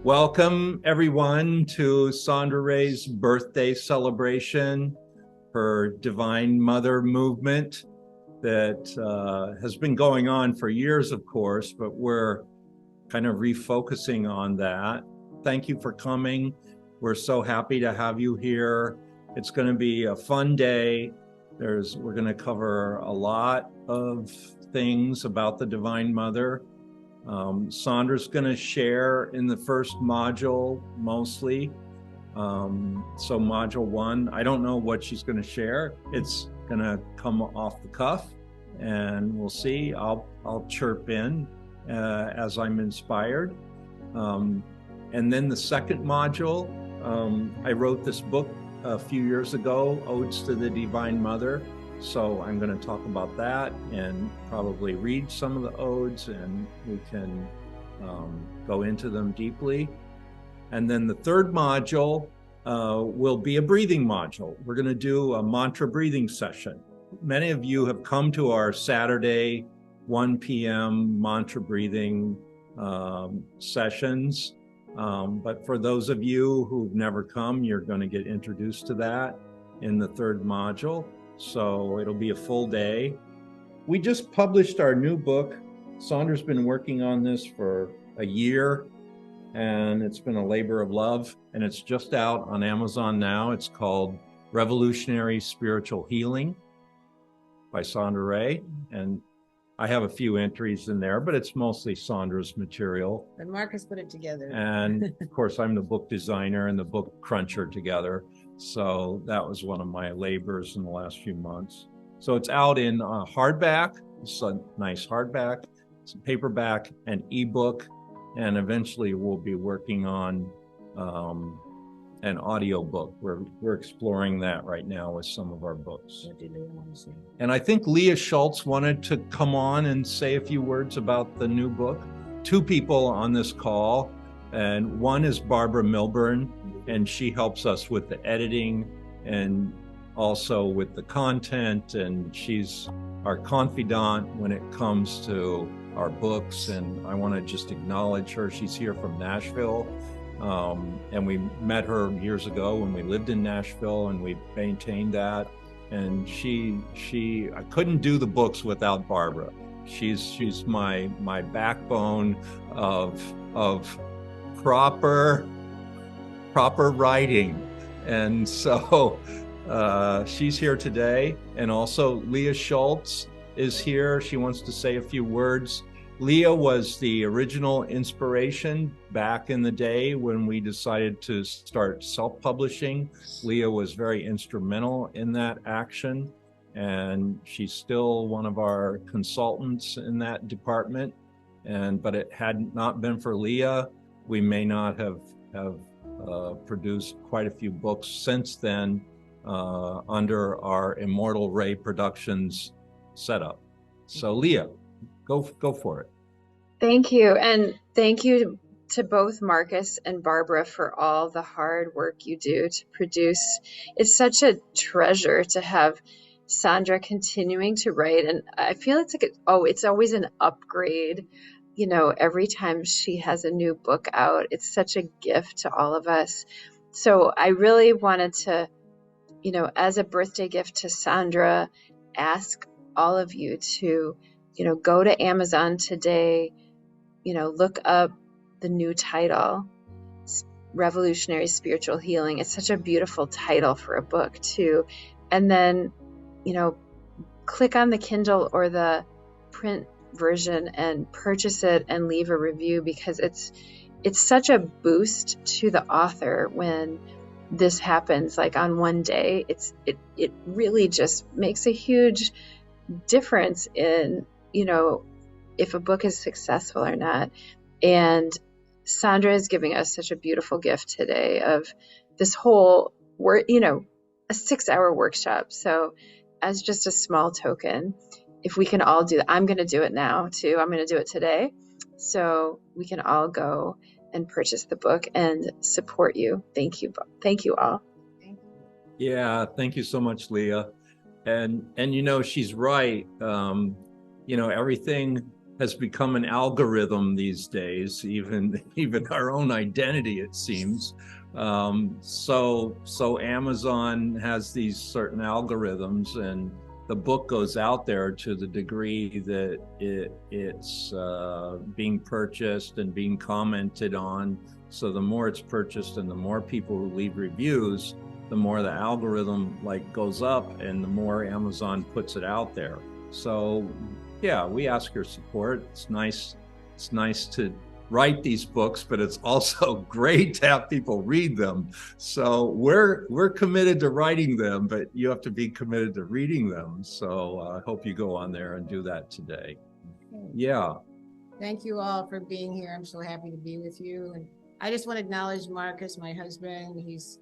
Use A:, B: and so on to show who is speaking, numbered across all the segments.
A: Welcome, everyone, to Sondra Ray's birthday celebration, her Divine Mother movement that has been going on for years, of course, but we're kind of refocusing on that. Thank you for coming. We're so happy to have you here. It's going to be a fun day. We're going to cover a lot of things about the Divine Mother. Sondra's going to share in the first module mostly. So module 1, I don't know what she's going to share. It's going to come off the cuff, and we'll see. I'll chirp in as I'm inspired. And then the second module, I wrote this book a few years ago, Odes to the Divine Mother. So I'm going to talk about that and probably read some of the odes, and we can go into them deeply. And then the third module will be a breathing module. We're going to do a mantra breathing session. Many of you have come to our Saturday 1 p.m. mantra breathing sessions. But for those of you who've never come, you're going to get introduced to that in the third module. So it'll be a full day. We just published our new book. Sondra's been working on this for a year, and it's been a labor of love, and it's just out on Amazon now. It's called Revolutionary Spiritual Healing by Sondra Ray. And I have a few entries in there, but it's mostly Sondra's material.
B: And Marcus put it together.
A: And of course, I'm the book designer and the book cruncher together. So that was one of my labors in the last few months. So it's out in hardback. It's a nice hardback, it's paperback, and ebook. And eventually we'll be working on an audio book. We're exploring that right now with some of our books.
B: What do they want to say?
A: And I think Leah Schultz wanted to come on and say a few words about the new book. 2 people on this call, and one is Barbara Milburn, and she helps us with the editing and also with the content, and she's our confidant when it comes to our books. And I want to just acknowledge her. She's here from Nashville. And we met her years ago when we lived in Nashville, and we maintained that. And I couldn't do the books without Barbara. She's my backbone of proper writing. And so she's here today. And also Leah Schultz is here. She wants to say a few words. Leah was the original inspiration back in the day when we decided to start self-publishing. Leah was very instrumental in that action, and she's still one of our consultants in that department. But it had not been for Leah, we may not have produced quite a few books since then under our Immortal Ray Productions setup. So Leah, go for it.
C: Thank you. And thank you to both Marcus and Barbara for all the hard work you do to produce. It's such a treasure to have Sondra continuing to write. And I feel it's always an upgrade. You know, every time she has a new book out, it's such a gift to all of us. So I really wanted to, as a birthday gift to Sondra, ask all of you to, go to Amazon today, look up the new title, Revolutionary Spiritual Healing. It's such a beautiful title for a book too. And then, click on the Kindle or the print version and purchase it and leave a review, because it's such a boost to the author when this happens, like on one day. It really just makes a huge difference in, if a book is successful or not. And Sondra is giving us such a beautiful gift today of this whole a 6-hour workshop. So as just a small token, if we can all do that, I'm going to do it now too. I'm going to do it today. So we can all go and purchase the book and support you. Thank you. Thank you all.
A: Yeah, thank you so much, Leah. And she's right. Everything has become an algorithm these days, even our own identity, it seems. So Amazon has these certain algorithms, and the book goes out there to the degree that it's being purchased and being commented on. So the more it's purchased and the more people who leave reviews, the more the algorithm goes up and the more Amazon puts it out there. So yeah, we ask your support. It's nice to write these books, but it's also great to have people read them. So we're committed to writing them, but you have to be committed to reading them. So I hope you go on there and do that today. Yeah.
B: Thank you all for being here. I'm so happy to be with you. And I just want to acknowledge Marcus, my husband. He's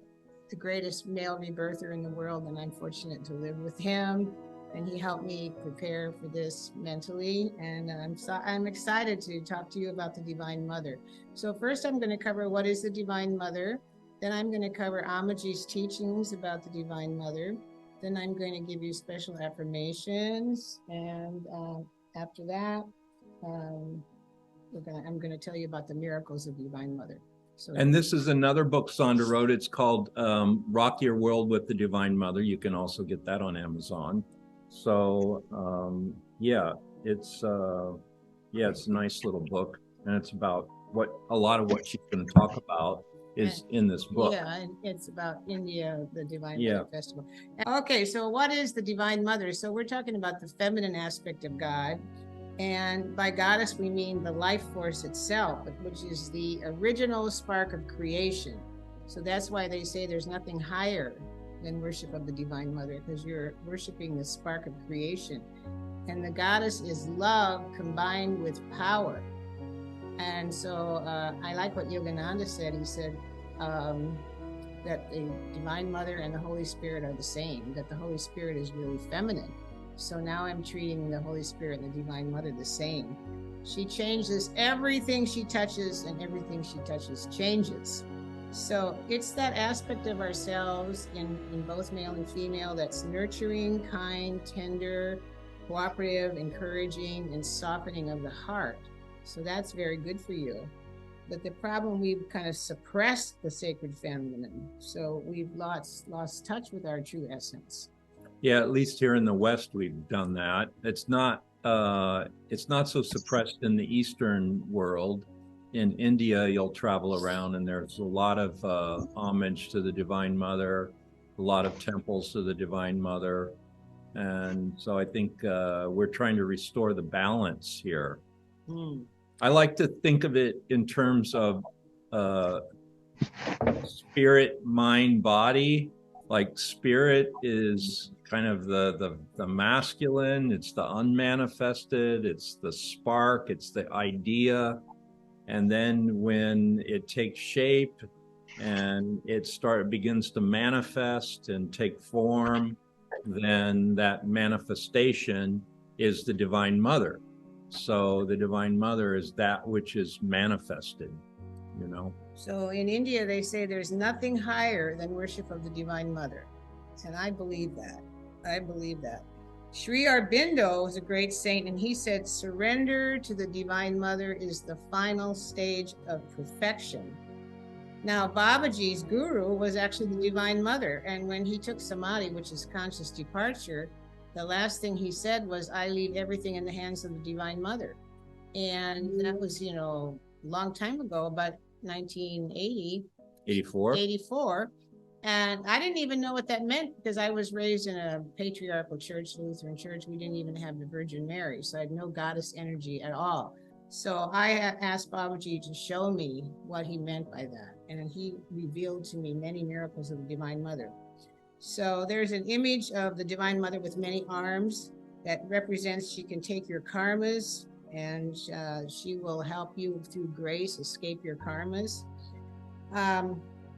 B: the greatest male rebirther in the world, and I'm fortunate to live with him. And he helped me prepare for this mentally. And I'm excited to talk to you about the Divine Mother. So first I'm going to cover what is the Divine Mother. Then I'm going to cover Amaji's teachings about the Divine Mother. Then I'm going to give you special affirmations. And after that, I'm going to tell you about the miracles of Divine Mother. So,
A: and this is another book Sondra wrote. It's called Rock Your World with the Divine Mother. You can also get that on Amazon. So yeah, it's a nice little book, and it's about a lot of what she's going to talk about is in this book.
B: Yeah, and it's about India, the Divine Mother Festival. Okay, so what is the Divine Mother? So we're talking about the feminine aspect of God. And by goddess, we mean the life force itself, which is the original spark of creation. So that's why they say there's nothing higher than worship of the Divine Mother, because you're worshiping the spark of creation. And the goddess is love combined with power. And so I like what Yogananda said. He said that the Divine Mother and the Holy Spirit are the same, that the Holy Spirit is really feminine. So now I'm treating the Holy Spirit and the Divine Mother the same. She changes everything she touches, and everything she touches changes. So it's that aspect of ourselves in both male and female that's nurturing, kind, tender, cooperative, encouraging, and softening of the heart. So that's very good for you. But the problem, we've kind of suppressed the sacred feminine. So we've lost touch with our true essence.
A: Yeah, at least here in the West, we've done that. It's not so suppressed in the Eastern world. In India, you'll travel around and there's a lot of homage to the Divine Mother, a lot of temples to the Divine Mother. And so I think we're trying to restore the balance here. I like to think of it in terms of spirit, mind, body. Like spirit is kind of the masculine, it's the unmanifested, it's the spark, it's the idea. And then when it takes shape and it begins to manifest and take form, then that manifestation is the Divine Mother. So the Divine Mother is that which is manifested, you know.
B: So in India, they say there's nothing higher than worship of the Divine Mother. And I believe that. I believe that. Sri Aurobindo was a great saint, and he said, surrender to the Divine Mother is the final stage of perfection. Now, Babaji's guru was actually the Divine Mother. And when he took samadhi, which is conscious departure, the last thing he said was, I leave everything in the hands of the Divine Mother. And that was, a long time ago, about 1980. 84. And I didn't even know what that meant, because I was raised in a patriarchal church, Lutheran church. We didn't even have the Virgin Mary. So I had no goddess energy at all. So I asked Babaji to show me what he meant by that. And he revealed to me many miracles of the Divine Mother. So there's an image of the Divine Mother with many arms that represents she can take your karmas, and she will help you through grace escape your karmas.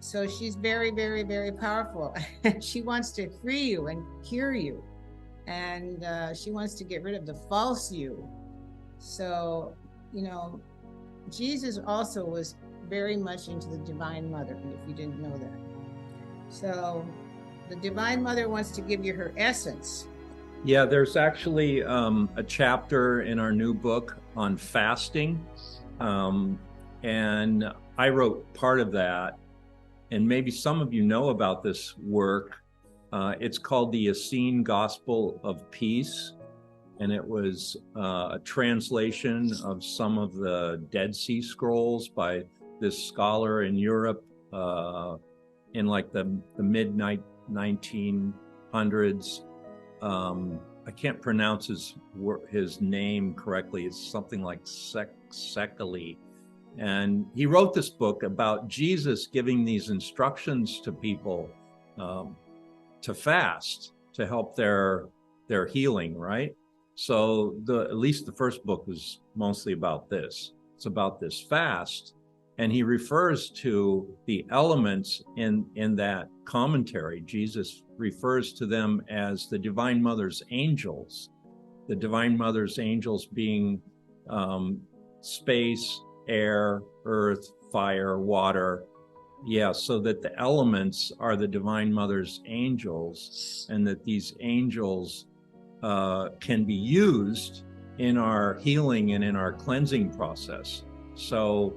B: So she's very, very, very powerful. She wants to free you and cure you. And she wants to get rid of the false you. So, Jesus also was very much into the Divine Mother, if you didn't know that. So the Divine Mother wants to give you her essence.
A: Yeah, there's actually a chapter in our new book on fasting. And I wrote part of that. And maybe some of you know about this work. It's called the Essene Gospel of Peace. And it was a translation of some of the Dead Sea Scrolls by this scholar in Europe in like the mid 1900s. I can't pronounce his name correctly. It's something like Sekeli. And he wrote this book about Jesus giving these instructions to people to fast to help their healing, right? So at least the first book is mostly about this. It's about this fast. And he refers to the elements in that commentary. Jesus refers to them as the Divine Mother's angels. The Divine Mother's angels being space, air, earth, fire, water. Yeah, so that the elements are the Divine Mother's angels, and that these angels can be used in our healing and in our cleansing process. So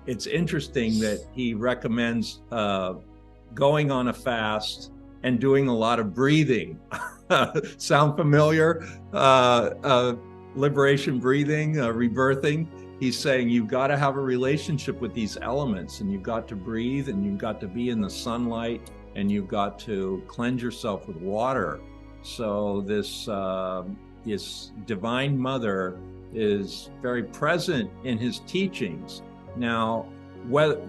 A: it's interesting that he recommends going on a fast and doing a lot of breathing. Sound familiar? Liberation breathing, rebirthing. He's saying you've got to have a relationship with these elements, and you've got to breathe, and you've got to be in the sunlight, and you've got to cleanse yourself with water. So this Divine Mother is very present in his teachings. Now, whether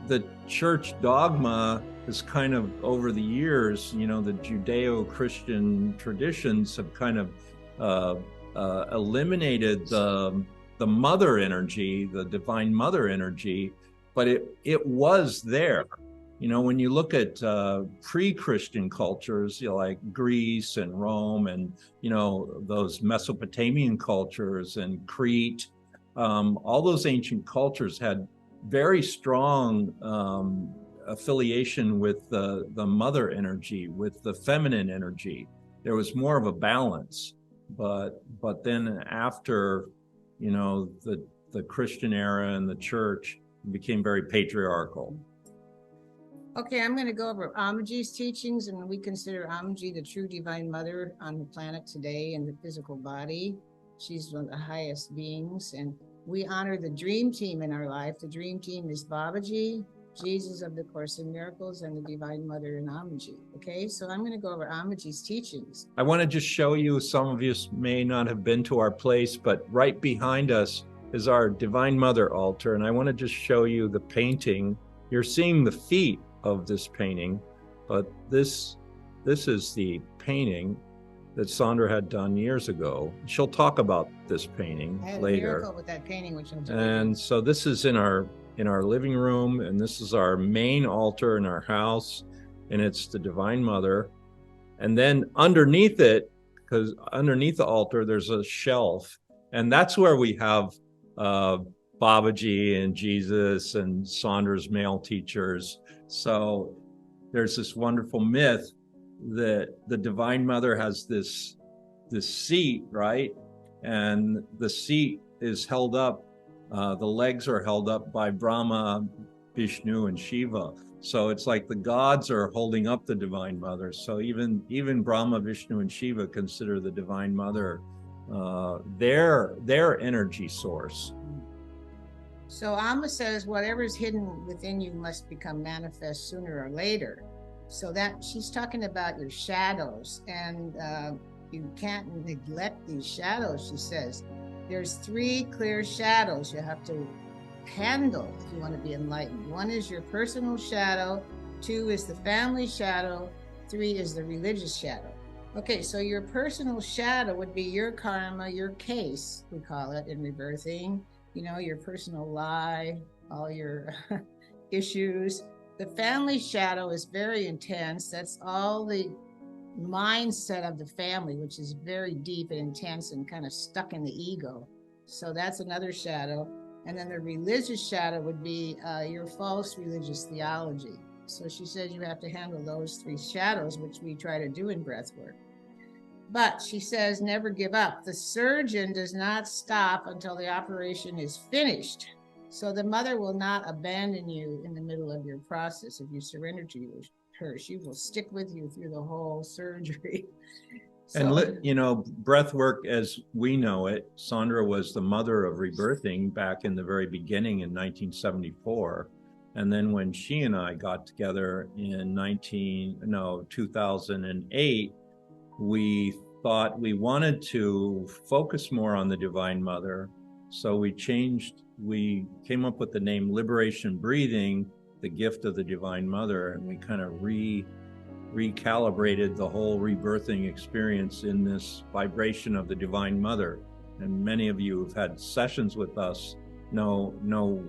A: the church dogma is kind of over the years, the Judeo-Christian traditions have kind of eliminated the mother energy, the Divine Mother energy, but it was there. When you look at pre-Christian cultures, like Greece and Rome and, those Mesopotamian cultures and Crete, all those ancient cultures had very strong affiliation with the mother energy, with the feminine energy. There was more of a balance. But then after, the Christian era and the church became very patriarchal.
B: Okay, I'm going to go over Amaji's teachings, and we consider Amaji the true Divine Mother on the planet today in the physical body. She's one of the highest beings, and we honor the dream team in our life. The dream team is Babaji, Jesus of the Course in Miracles, and the Divine Mother in Amaji. Okay, so I'm going to go over Amaji's teachings.
A: I want to just show you, some of you may not have been to our place, but right behind us is our Divine Mother altar, and I want to just show you the painting. You're seeing the feet of this painting, but this is the painting that Sondra had done years ago. She'll talk about this painting
B: I had
A: later.
B: A miracle with that painting, which I'm
A: and so this is in our living room, and this is our main altar in our house, and it's the Divine Mother. And then underneath it, because underneath the altar there's a shelf, and that's where we have Babaji and Jesus and Sondra's male teachers. So there's this wonderful myth that the Divine Mother has this seat, right? And the seat is held up, the legs are held up by Brahma, Vishnu, and Shiva. So it's like the gods are holding up the Divine Mother. So even Brahma, Vishnu, and Shiva consider the Divine Mother their energy source.
B: So Amma says, whatever's hidden within you must become manifest sooner or later. So that she's talking about your shadows, and you can't neglect these shadows. She says there's 3 clear shadows you have to handle if you want to be enlightened. 1 is your personal shadow, 2 is the family shadow, 3 is the religious shadow. Okay, so your personal shadow would be your karma, your case, we call it in rebirthing. Your personal lie, all your issues. The family shadow is very intense. That's all the mindset of the family, which is very deep and intense and kind of stuck in the ego. So that's another shadow. And then the religious shadow would be your false religious theology. So she says you have to handle those 3 shadows, which we try to do in breath work. But she says, never give up. The surgeon does not stop until the operation is finished. So the mother will not abandon you in the middle of your process if you surrender to her. She will stick with you through the whole surgery.
A: And, you know, breath work as we know it, Sondra was the mother of rebirthing back in the very beginning in 1974. And then when she and I got together in 2008, we thought we wanted to focus more on the Divine Mother. So we came up with the name Liberation Breathing, the gift of the Divine Mother, and we kind of recalibrated the whole rebirthing experience in this vibration of the Divine Mother. And many of you who've had sessions with us know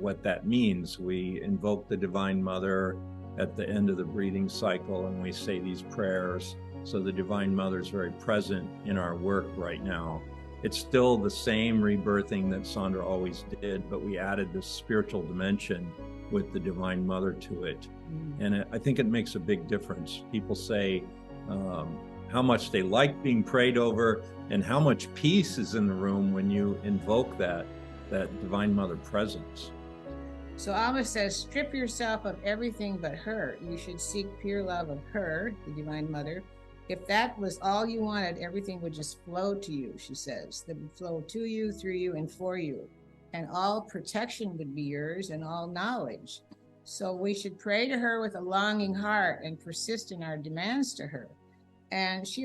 A: what that means. We invoke the Divine Mother at the end of the breathing cycle, and we say these prayers. So the Divine Mother is very present in our work right now. It's still the same rebirthing that Sondra always did, but we added this spiritual dimension with the Divine Mother to it. And I think it makes a big difference. People say how much they like being prayed over and how much peace is in the room when you invoke that Divine Mother presence.
B: So Alma says, strip yourself of everything but her. You should seek pure love of her, the Divine Mother. If that was all you wanted, everything would just flow to you, she says. That would flow to you, through you, and for you. And all protection would be yours and all knowledge. So we should pray to her with a longing heart and persist in our demands to her. And she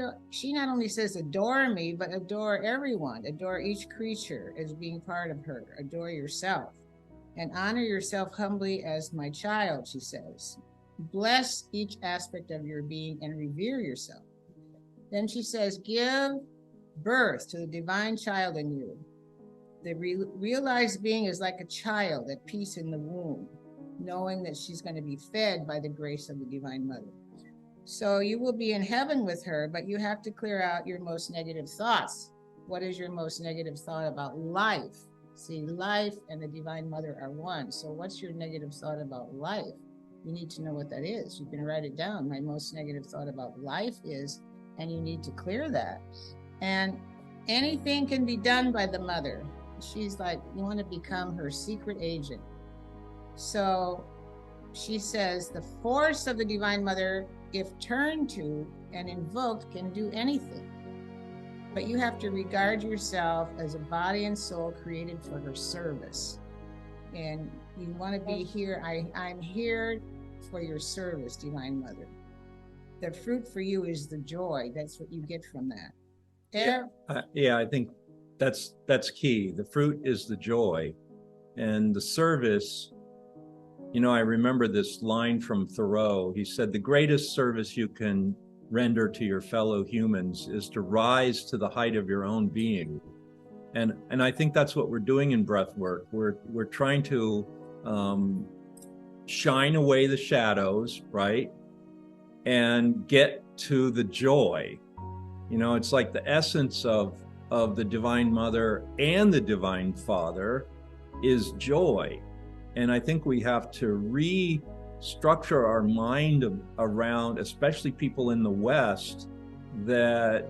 B: not only says, adore me, but adore everyone. Adore each creature as being part of her. Adore yourself. And honor yourself humbly as my child, she says. Bless each aspect of your being and revere yourself. Then she says, give birth to the divine child in you. The realized being is like a child at peace in the womb, knowing that she's going to be fed by the grace of the Divine Mother. So you will be in heaven with her, but you have to clear out your most negative thoughts. What is your most negative thought about life? See, life and the Divine Mother are one. So what's your negative thought about life? You need to know what that is. You can write it down. My most negative thought about life is, and you need to clear that. And anything can be done by the mother. She's like, you want to become her secret agent. So she says the force of the Divine Mother, if turned to and invoked, can do anything. But you have to regard yourself as a body and soul created for her service. And you want to be here. I'm here for your service, Divine Mother. The fruit for you is the joy. That's what you get from that.
A: Yeah, I think that's key. The fruit is the joy. And the service, you know, I remember this line from Thoreau. He said, the greatest service you can render to your fellow humans is to rise to the height of your own being. And I think that's what we're doing in breath work. We're trying to shine away the shadows, right? And get to the joy. You know, it's like the essence of the Divine Mother and the Divine Father is joy. And I think we have to restructure our mind around, especially people in the West, that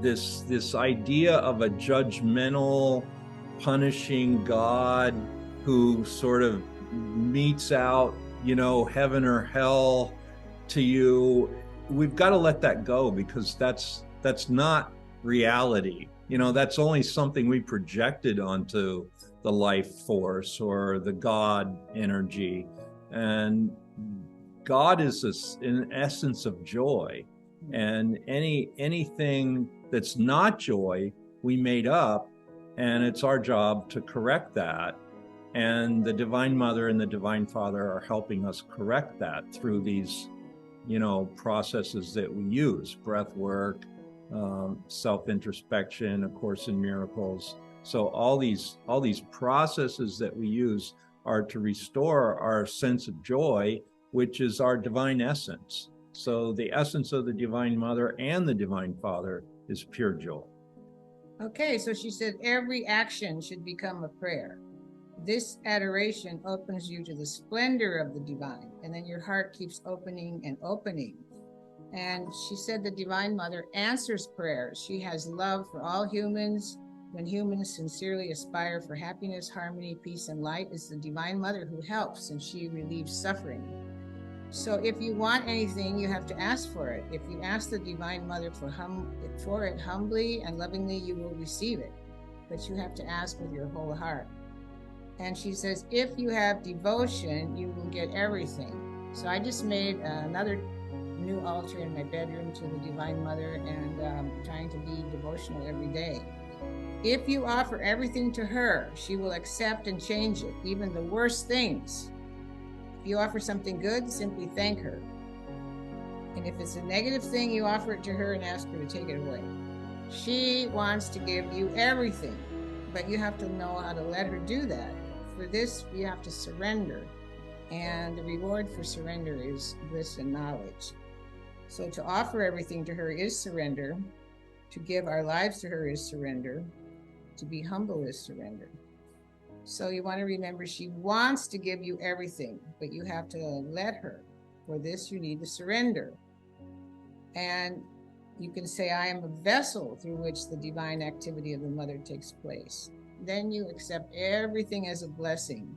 A: this idea of a judgmental, punishing God who sort of metes out, you know, heaven or hell to you. We've got to let that go, because that's not reality. You know, that's only something we projected onto the life force or the God energy. And God is an essence of joy. And anything that's not joy, we made up, and it's our job to correct that. And the Divine Mother and the Divine Father are helping us correct that through these, you know, processes that we use: breath work, self-introspection, A Course in Miracles. So all these processes that we use are to restore our sense of joy, which is our divine essence. So the essence of the Divine Mother and the Divine Father is pure joy.
B: Okay, so she said every action should become a prayer. This adoration opens you to the splendor of the divine, and then your heart keeps opening and opening. And she said the Divine Mother answers prayers. She has love for all humans. When humans sincerely aspire for happiness, harmony, peace, and light, it's the Divine Mother who helps, and she relieves suffering. So if you want anything, you have to ask for it. If you ask the Divine Mother for it humbly and lovingly, you will receive it. But you have to ask with your whole heart. And she says, if you have devotion, you will get everything. So I just made another new altar in my bedroom to the Divine Mother, and trying to be devotional every day. If you offer everything to her, she will accept and change it, even the worst things. If you offer something good, simply thank her. And if it's a negative thing, you offer it to her and ask her to take it away. She wants to give you everything, but you have to know how to let her do that. For this, you have to surrender. And the reward for surrender is bliss and knowledge. So to offer everything to her is surrender. To give our lives to her is surrender. To be humble is surrender. So you want to remember, she wants to give you everything, but you have to let her. For this, you need to surrender. And you can say, I am a vessel through which the divine activity of the Mother takes place. Then you accept everything as a blessing.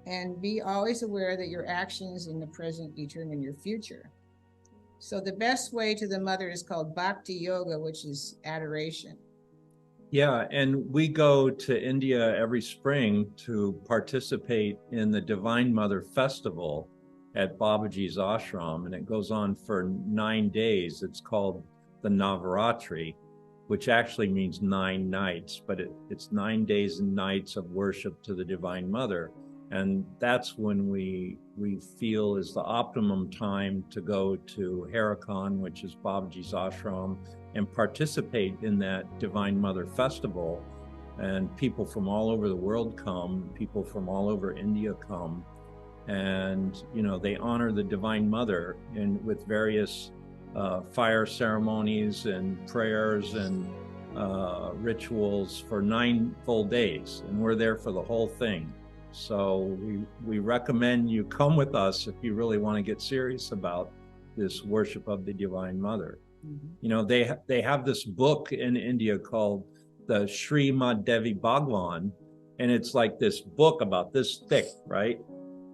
B: And be always aware that your actions in the present determine your future. So the best way to the Mother is called Bhakti Yoga, which is adoration.
A: Yeah, and we go to India every spring to participate in the Divine Mother Festival at Babaji's ashram, and it goes on for 9 days. It's called the Navaratri, which actually means 9 nights, but it's 9 days and nights of worship to the Divine Mother. And that's when we feel is the optimum time to go to Harakan, which is Babaji's ashram, and participate in that Divine Mother Festival. And people from all over the world come, people from all over India come, and they honor the Divine Mother with various fire ceremonies and prayers and rituals for 9 full days, and we're there for the whole thing. So we recommend you come with us if you really want to get serious about this worship of the Divine Mother. Mm-hmm. They have this book in India called the Srimad Devi Bhagwan, and it's like this book about this thick, right?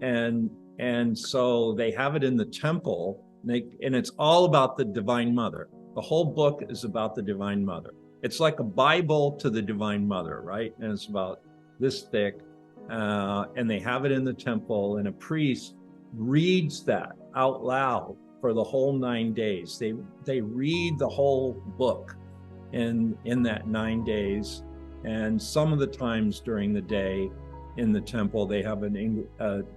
A: And so they have it in the temple, and it's all about the Divine Mother. The whole book is about the Divine Mother. It's like a Bible to the Divine Mother, right? And it's about this thick. And they have it in the temple, and a priest reads that out loud for the whole 9 days. They read the whole book in that 9 days, and some of the times during the day in the temple they have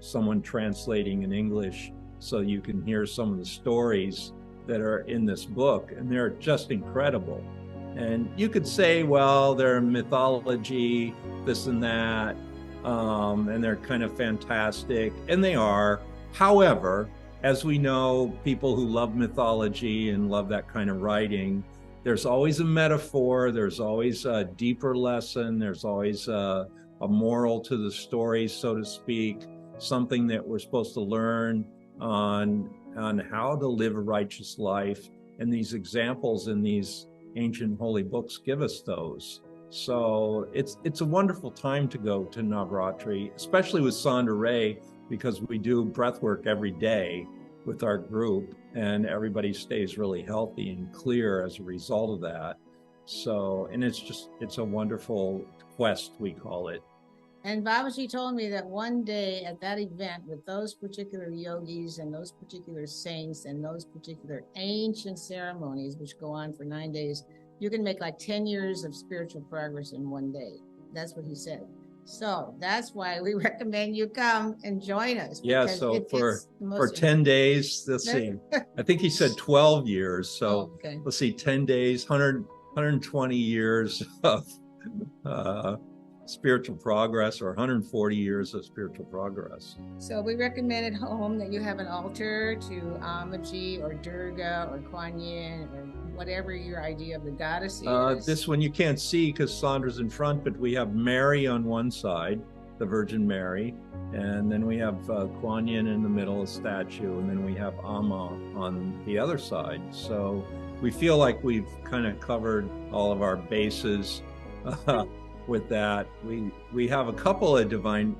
A: someone translating in English, so you can hear some of the stories that are in this book, and they're just incredible. And you could say, well, they're mythology, this and that. And they're kind of fantastic, and they are. However, as we know, people who love mythology and love that kind of writing, there's always a metaphor, there's always a deeper lesson, there's always a moral to the story, so to speak, something that we're supposed to learn on how to live a righteous life. And these examples in these ancient holy books give us those. So it's a wonderful time to go to Navaratri, especially with Sondra Ray, because we do breath work every day with our group, and everybody stays really healthy and clear as a result of that. So, and it's a wonderful quest, we call it.
B: And Babaji told me that one day at that event with those particular yogis and those particular saints and those particular ancient ceremonies, which go on for 9 days, you can make like 10 years of spiritual progress in one day. That's what he said. So that's why we recommend you come and join us.
A: Yeah, so for 10 days, let's see, I think he said 12 years. So okay. Let's see, 10 days, 120 years of spiritual progress, or 140 years of spiritual progress.
B: So we recommend at home that you have an altar to Amaji or Durga or Kuan Yin or whatever your idea of the goddess is.
A: This one you can't see because Sondra's in front, but we have Mary on one side, the Virgin Mary. And then we have Kuan Yin in the middle, a statue, and then we have Amma on the other side. So we feel like we've kind of covered all of our bases with that. We have a couple of Divine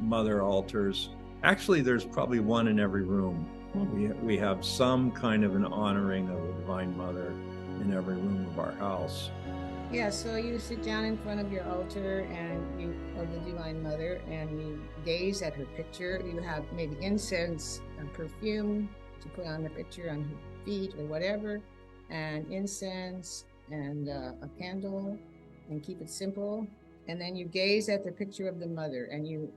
A: Mother altars. Actually, there's probably one in every room. We have some kind of an honoring of the Divine Mother in every room of our house.
B: Yeah, so you sit down in front of your altar and of the Divine Mother, and you gaze at her picture. You have maybe incense and perfume to put on the picture on her feet or whatever, and incense and a candle, and keep it simple. And then you gaze at the picture of the Mother, and you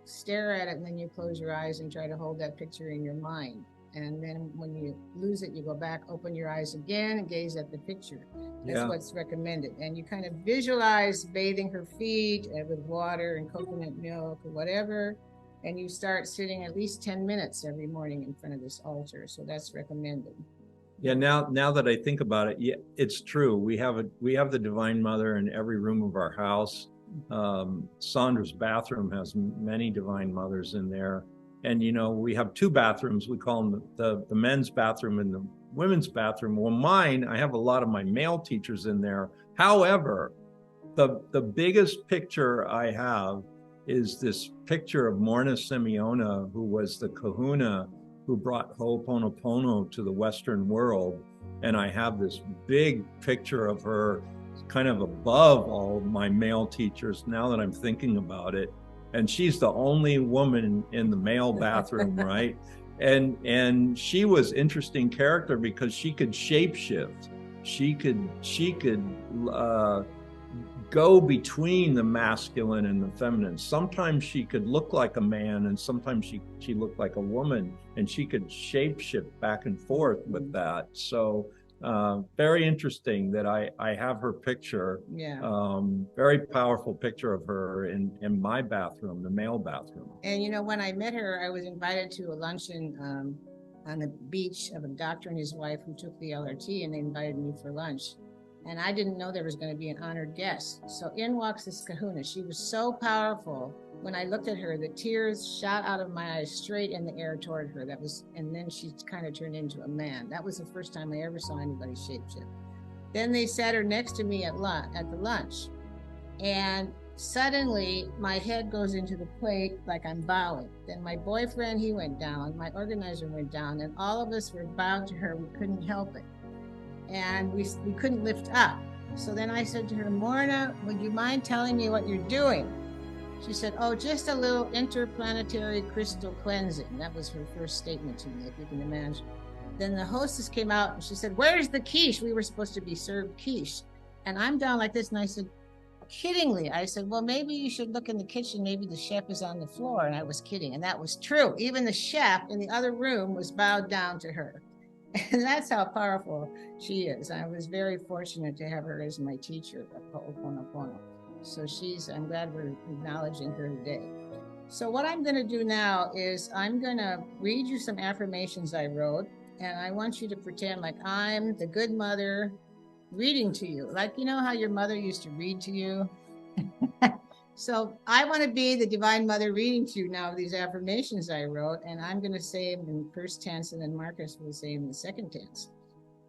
B: stare at it, and then you close your eyes and try to hold that picture in your mind. And then when you lose it, you go back, open your eyes again, and gaze at the picture. That's what's recommended. And you kind of visualize bathing her feet with water and coconut milk or whatever. And you start sitting at least 10 minutes every morning in front of this altar. So that's recommended.
A: Yeah, now that I think about it, yeah, it's true. We have the Divine Mother in every room of our house. Sondra's bathroom has many Divine Mothers in there. And, you know, we have two bathrooms. We call them the men's bathroom and the women's bathroom. Well, mine, I have a lot of my male teachers in there. However, the biggest picture I have is this picture of Morna Simeona, who was the kahuna who brought Ho'oponopono to the Western world. And I have this big picture of her kind of above all my male teachers now that I'm thinking about it. And she's the only woman in the male bathroom, right? And she was interesting character because she could shapeshift. She could go between the masculine and the feminine. Sometimes she could look like a man, and sometimes she looked like a woman, and she could shapeshift back and forth with that. So very interesting that I have her picture.
B: Yeah.
A: Very powerful picture of her in my bathroom, the male bathroom.
B: And, you know, when I met her, I was invited to a luncheon on the beach of a doctor and his wife who took the LRT, and they invited me for lunch. And I didn't know there was going to be an honored guest. So in walks this kahuna. She was so powerful. When I looked at her, the tears shot out of my eyes straight in the air toward her. And then she kind of turned into a man. That was the first time I ever saw anybody shapeshift. Then they sat her next to me at the lunch. And suddenly my head goes into the plate like I'm bowing. Then my boyfriend, he went down. My organizer went down. And all of us were bowed to her. We couldn't help it. And we couldn't lift up. So then I said to her, Morna, would you mind telling me what you're doing? She said, oh, just a little interplanetary crystal cleansing. That was her first statement to me, if you can imagine. Then the hostess came out and she said, where's the quiche? We were supposed to be served quiche. And I'm down like this, and I said, kiddingly, I said, well, maybe you should look in the kitchen. Maybe the chef is on the floor. And I was kidding. And that was true. Even the chef in the other room was bowed down to her. And that's how powerful she is. I was very fortunate to have her as my teacher at Ho'oponopono. So I'm glad we're acknowledging her today. So what I'm going to do now is I'm going to read you some affirmations I wrote, and I want you to pretend like I'm the good mother reading to you. Like, you know how your mother used to read to you? So I want to be the Divine Mother reading to you now these affirmations I wrote, and I'm going to say them in first tense, and then Marcus will say them in the second tense.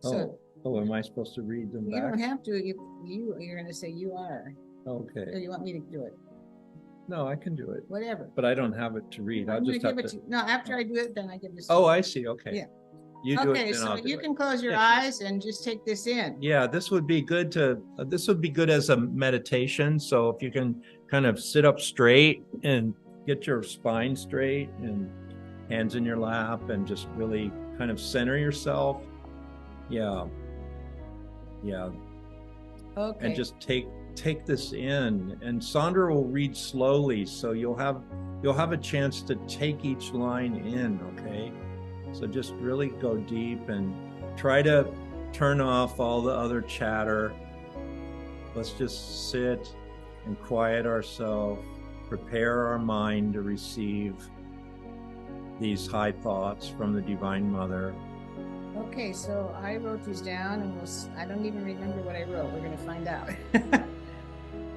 B: So,
A: am I supposed to read them back?
B: You don't have to. You're going to say you are.
A: Okay.
B: Or you want me to do it?
A: No, I can do it.
B: Whatever.
A: But I don't have it to read. I'll just have to.
B: No, after I do it, then I give this.
A: Oh, I see. Okay.
B: Yeah.
A: You do it.
B: Okay, so you can close your eyes and just take this in.
A: Yeah, this would be good as a meditation. So if you can kind of sit up straight and get your spine straight and hands in your lap and just really kind of center yourself. Yeah.
B: Okay.
A: And just take this in, and Sondra will read slowly, so you'll have a chance to take each line in. Okay, so just really go deep and try to turn off all the other chatter. Let's just sit and quiet ourselves, prepare our mind to receive these high thoughts from the Divine Mother.
B: Okay, so I wrote these down, and I don't even remember what I wrote. We're going to find out.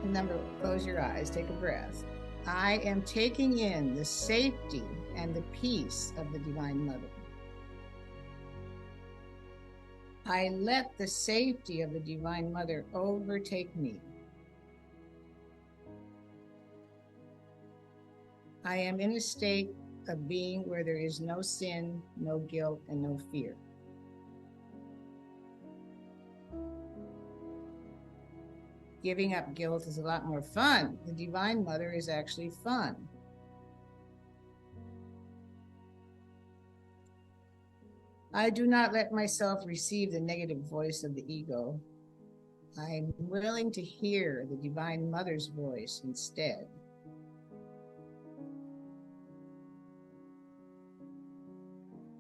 B: Number, close your eyes, take a breath. I am taking in the safety and the peace of the Divine Mother. I let the safety of the Divine Mother overtake me. I am in a state of being where there is no sin, no guilt, and no fear. Giving up guilt is a lot more fun. The Divine Mother is actually fun. I do not let myself receive the negative voice of the ego. I'm willing to hear the Divine Mother's voice instead.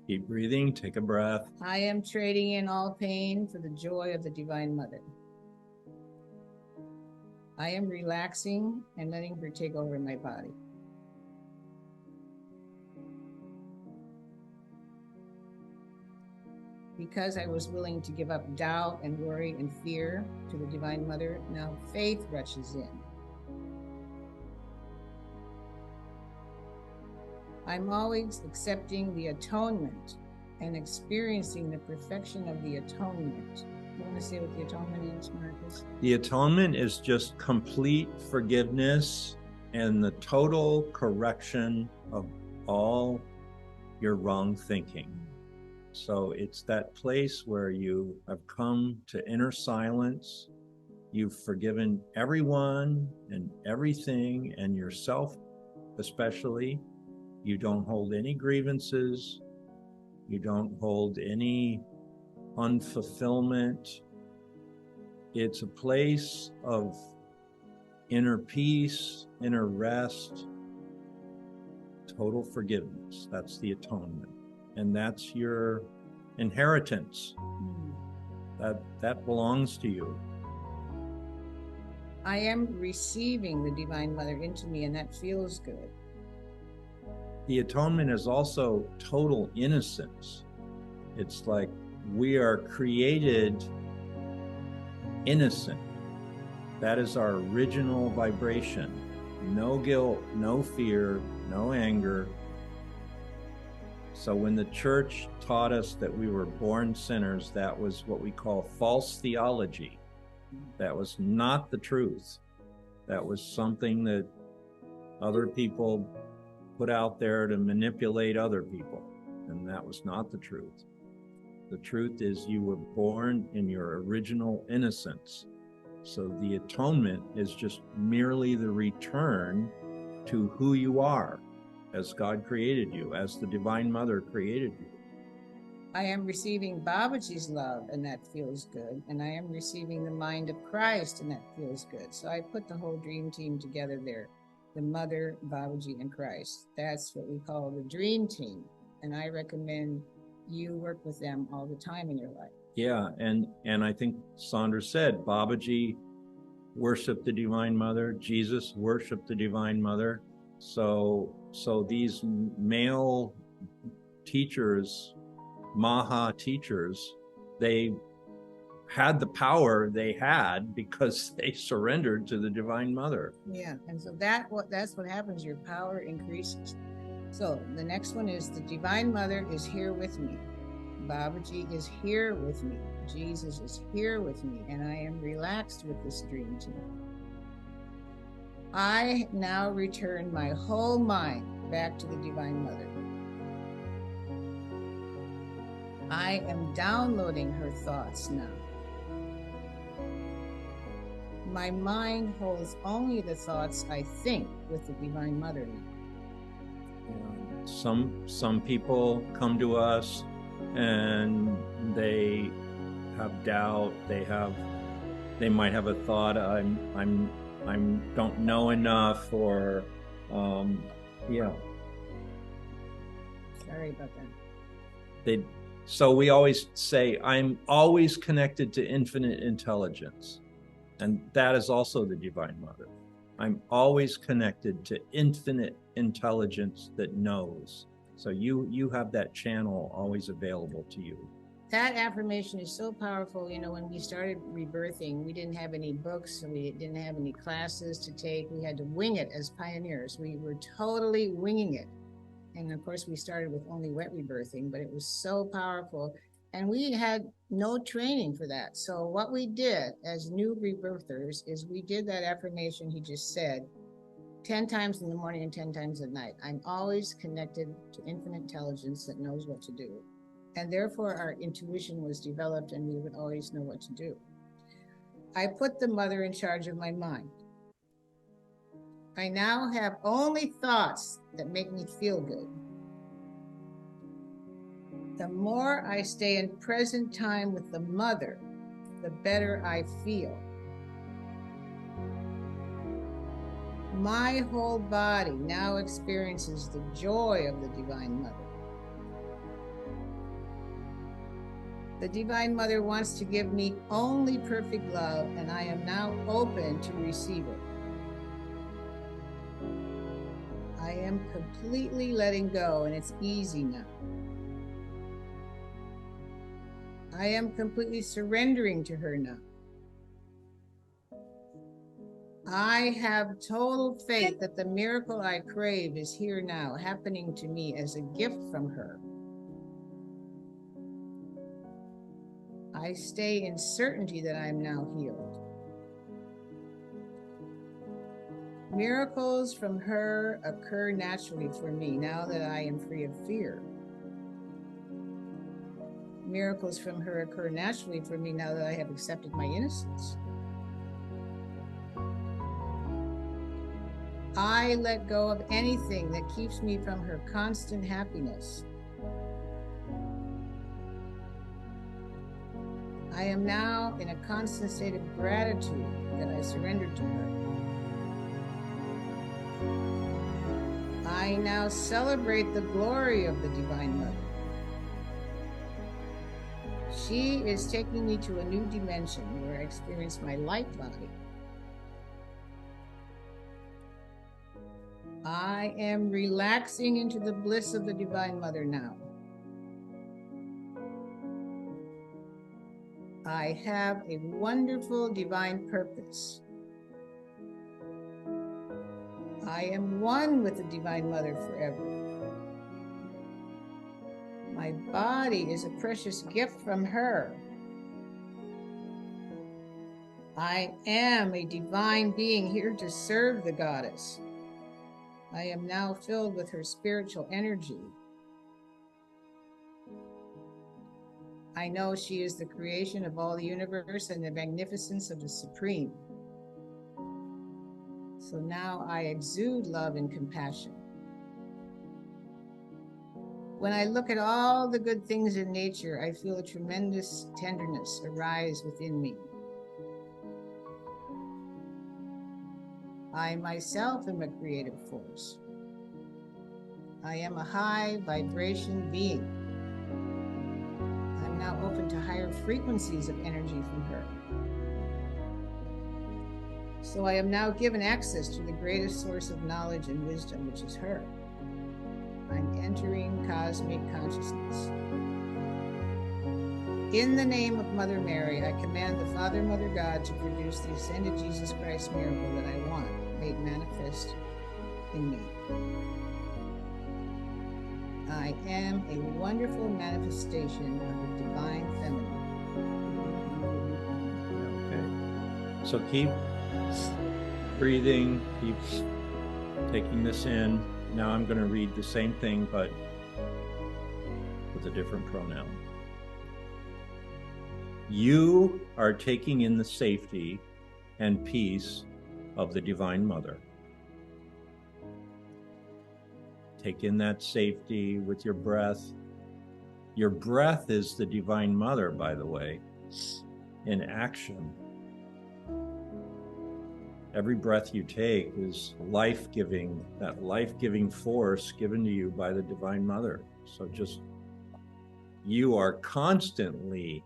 A: Keep breathing, take a breath.
B: I am trading in all pain for the joy of the Divine Mother. I am relaxing and letting her take over my body. Because I was willing to give up doubt and worry and fear to the Divine Mother, now faith rushes in. I'm always accepting the atonement and experiencing the perfection of the atonement. You want to say what the atonement is, Marcus?
A: The atonement is just complete forgiveness and the total correction of all your wrong thinking. So it's that place where you have come to inner silence. You've forgiven everyone and everything, and yourself especially. You don't hold any grievances. You don't hold any unfulfillment. It's a place of inner peace, inner rest, total forgiveness. That's the atonement. And that's your inheritance. That belongs to you.
B: I am receiving the Divine Mother into me, and that feels good.
A: The atonement is also total innocence. It's like we are created innocent. That is our original vibration. No guilt, no fear, no anger. So when the church taught us that we were born sinners, that was what we call false theology. That was not the truth. That was something that other people put out there to manipulate other people. And that was not the truth. The truth is you were born in your original innocence. So the atonement is just merely the return to who you are as God created you, as the Divine Mother created you.
B: I am receiving Babaji's love, and that feels good. And I am receiving the mind of Christ, and that feels good. So I put the whole dream team together there. The Mother, Babaji, and Christ. That's what we call the dream team. And I recommend you work with them all the time in your life.
A: Yeah, and I think Sondra said, Babaji worshiped the Divine Mother. Jesus worshiped the Divine Mother. So these male teachers, Maha teachers, they had the power they had because they surrendered to the Divine Mother.
B: Yeah, and so that's what happens. Your power increases. So the next one is the Divine Mother is here with me. Babaji is here with me. Jesus is here with me, and I am relaxed with this dream team. I now return my whole mind back to the Divine Mother. I am downloading her thoughts now. My mind holds only the thoughts I think with the Divine Mother now.
A: Some people come to us and they have doubt. They might have a thought. I don't know enough, or yeah.
B: Sorry about that.
A: So we always say, I'm always connected to infinite intelligence. And that is also the Divine Mother. I'm always connected to infinite intelligence that knows. So you have that channel always available to you.
B: that affirmation is so powerful. You know, when we started rebirthing, we didn't have any books, and we didn't have any classes to take. We had to wing it as pioneers. We were totally winging it. And of course, we started with only wet rebirthing, but it was so powerful. And we had no training for that. So what we did as new rebirthers is we did that affirmation he just said 10 times in the morning and 10 times at night. I'm always connected to infinite intelligence that knows what to do. And therefore, our intuition was developed and we would always know what to do. I put the mother in charge of my mind. I now have only thoughts that make me feel good. The more I stay in present time with the mother, the better I feel. My whole body now experiences the joy of the Divine Mother. The Divine Mother wants to give me only perfect love, and I am now open to receive it. I am completely letting go, and it's easy now. I am completely surrendering to her now. I have total faith that the miracle I crave is here now, happening to me as a gift from her. I stay in certainty that I am now healed. Miracles from her occur naturally for me now that I am free of fear. Miracles from her occur naturally for me now that I have accepted my innocence. I let go of anything that keeps me from her constant happiness. I am now in a constant state of gratitude that I surrendered to her. I now celebrate the glory of the Divine Mother. She is taking me to a new dimension where I experience my light body. I am relaxing into the bliss of the Divine Mother now. I have a wonderful divine purpose. I am one with the Divine Mother forever. My body is a precious gift from her. I am a divine being here to serve the goddess. I am now filled with her spiritual energy. I know she is the creation of all the universe and the magnificence of the Supreme. So now I exude love and compassion. When I look at all the good things in nature, I feel a tremendous tenderness arise within me. I myself am a creative force. I am a high vibration being. I'm now open to higher frequencies of energy from her. So I am now given access to the greatest source of knowledge and wisdom, which is her. I'm entering cosmic consciousness. In the name of Mother Mary, I command the Father, Mother God to produce the ascended Jesus Christ miracle that I want made manifest in me. I am a wonderful manifestation of the divine feminine.
A: Okay. So keep breathing, keep taking this in. Now I'm going to read the same thing, but with a different pronoun. You are taking in the safety and peace of the Divine Mother. Take in that safety with your breath. Your breath is the Divine Mother, by the way, in action. Every breath you take is life-giving, that life-giving force given to you by the Divine Mother. So just, you are constantly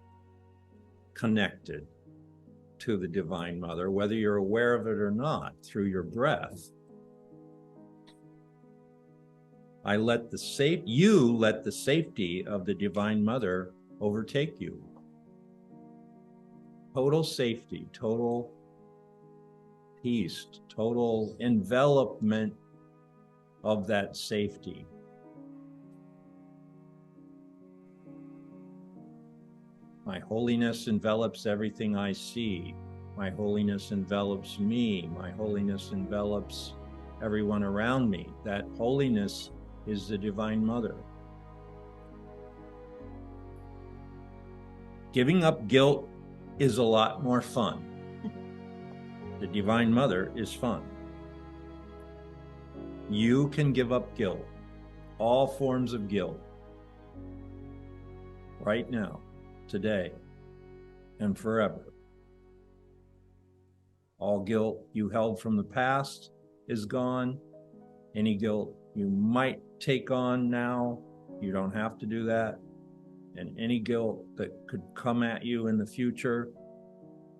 A: connected to the Divine Mother, whether you're aware of it or not, through your breath. You let the safety of the Divine Mother overtake you. Total safety, total peace, total envelopment of that safety. My holiness envelops everything I see. My holiness envelops me. My holiness envelops everyone around me. That holiness is the Divine Mother. Giving up guilt is a lot more fun. The Divine Mother is fun. You can give up guilt, all forms of guilt, right now, today, and forever. All guilt you held from the past is gone. Any guilt you might take on now, you don't have to do that. And any guilt that could come at you in the future,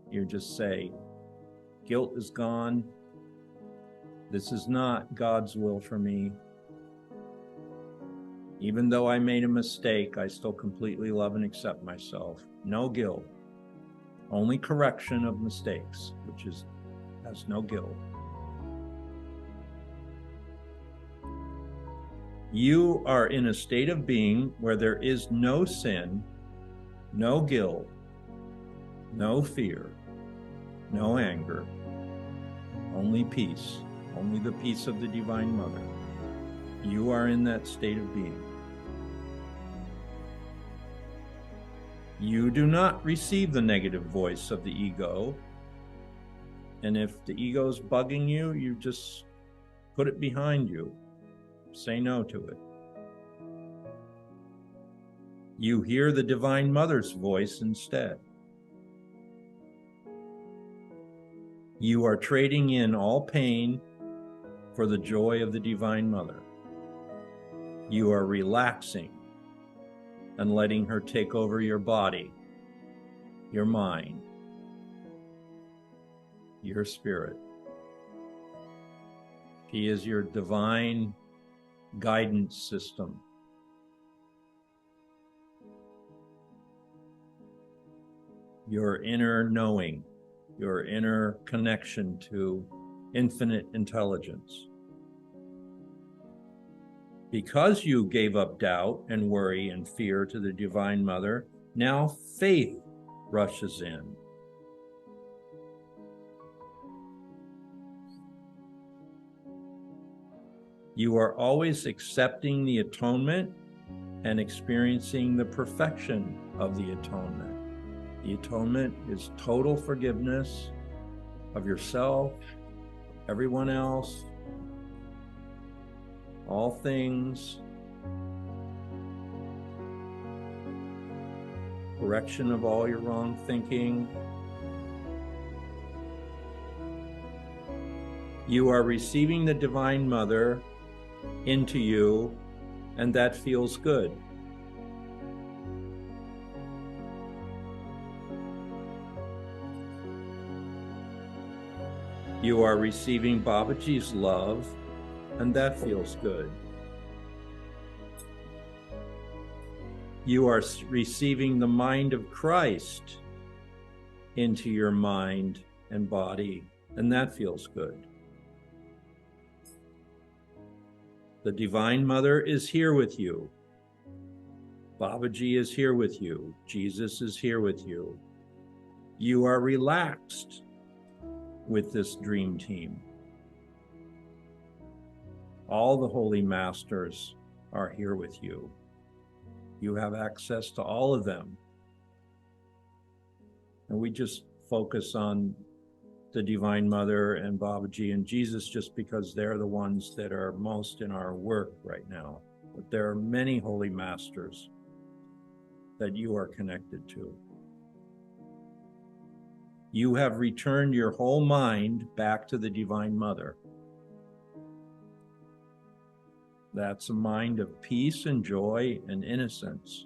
A: you just say, guilt is gone. This is not God's will for me. Even though I made a mistake, I still completely love and accept myself. No guilt, only correction of mistakes, which has no guilt. You are in a state of being where there is no sin, no guilt, no fear, no anger, only peace, only the peace of the Divine Mother. You are in that state of being. You do not receive the negative voice of the ego. And if the ego is bugging you, you just put it behind you. Say no to it. You hear the Divine Mother's voice instead. You are trading in all pain for the joy of the Divine Mother. You are relaxing and letting her take over your body, your mind, your spirit. She is your divine guidance system. Your inner knowing, your inner connection to infinite intelligence. Because you gave up doubt and worry and fear to the Divine Mother, now faith rushes in. You are always accepting the atonement and experiencing the perfection of the atonement. The atonement is total forgiveness of yourself, everyone else, all things, correction of all your wrong thinking. You are receiving the Divine Mother into you, and that feels good. You are receiving Babaji's love, and that feels good. You are receiving the mind of Christ into your mind and body, and that feels good. The Divine Mother is here with you. Babaji is here with you. Jesus is here with you. You are relaxed with this dream team. All the holy masters are here with you. You have access to all of them. And we just focus on the Divine Mother and Babaji and Jesus just because they're the ones that are most in our work right now. But there are many holy masters that you are connected to. You have returned your whole mind back to the Divine Mother. That's a mind of peace and joy and innocence.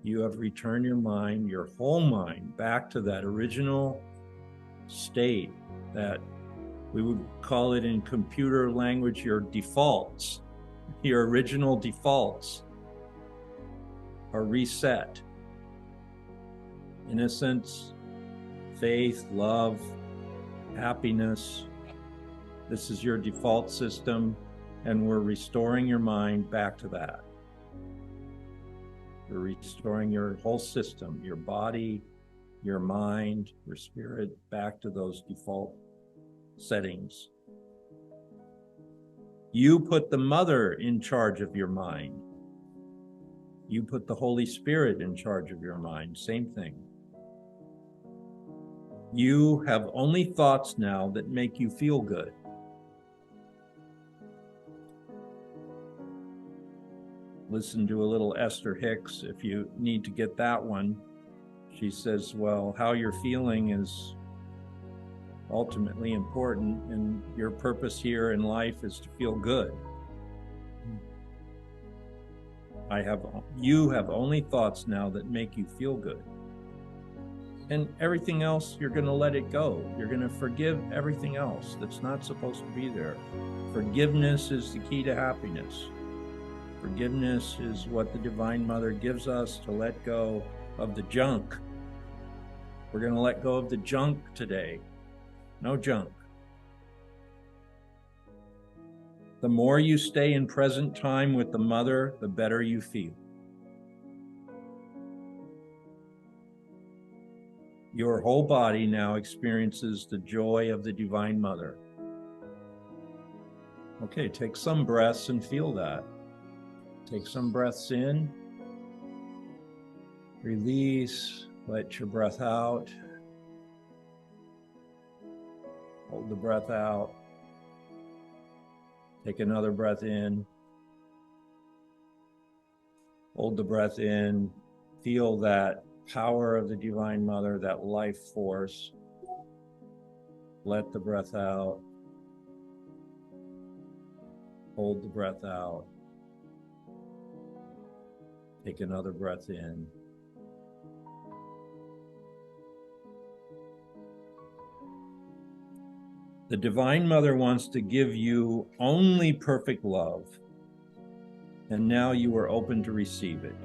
A: You have returned your mind, your whole mind, back to that original state that we would call it in computer language, your defaults, your original defaults. are reset. Innocence, faith, love, happiness. This is your default system, and we're restoring your mind back to that. We're restoring your whole system, your body, your mind, your spirit, back to those default settings. You put the mother in charge of your mind. You put the Holy Spirit in charge of your mind. Same thing. You have only thoughts now that make you feel good. Listen to a little Esther Hicks if you need to get that one. She says, well, how you're feeling is ultimately important, and your purpose here in life is to feel good. You have only thoughts now that make you feel good. And everything else, you're going to let it go. You're going to forgive everything else that's not supposed to be there. Forgiveness is the key to happiness. Forgiveness is what the Divine Mother gives us to let go of the junk. We're going to let go of the junk today. No junk. The more you stay in present time with the Mother, the better you feel. Your whole body now experiences the joy of the Divine Mother. Okay, take some breaths and feel that. Take some breaths in. Release. Let your breath out. Hold the breath out. Take another breath in. Hold the breath in. Feel that power of the Divine Mother, that life force. Let the breath out. Hold the breath out. Take another breath in. The Divine Mother wants to give you only perfect love, and now you are open to receive it.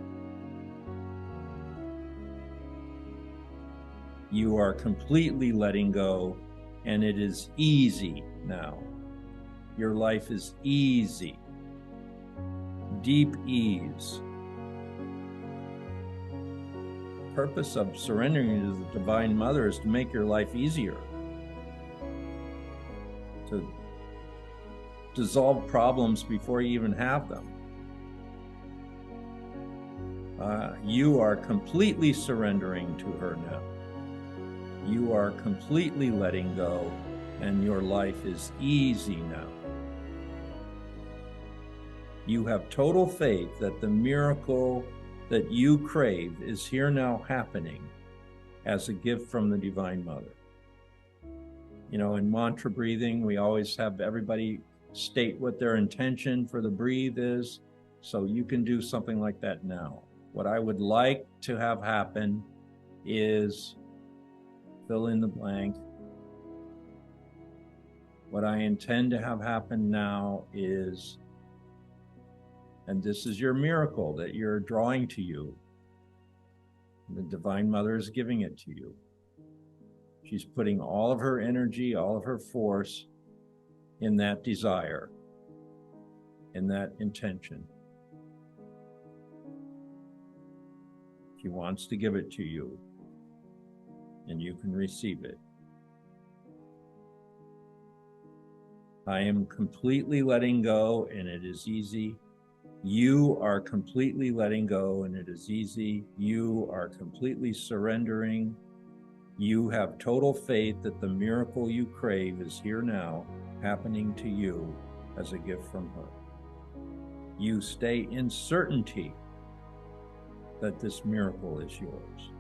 A: You are completely letting go, and it is easy now. Your life is easy. Deep ease. The purpose of surrendering to the Divine Mother is to make your life easier. To dissolve problems before you even have them. You are completely surrendering to her now. You are completely letting go, and your life is easy now. You have total faith that the miracle that you crave is here now happening as a gift from the Divine Mother. You know, in mantra breathing, we always have everybody state what their intention for the breathe is. So you can do something like that now. What I would like to have happen is fill in the blank. What I intend to have happen now is, and this is your miracle that you're drawing to you. The Divine Mother is giving it to you. She's putting all of her energy, all of her force in that desire, in that intention. She wants to give it to you, and you can receive it. I am completely letting go, and it is easy. You are completely letting go, and it is easy. You are completely surrendering. You have total faith that the miracle you crave is here now, happening to you as a gift from her. You stay in certainty that this miracle is yours,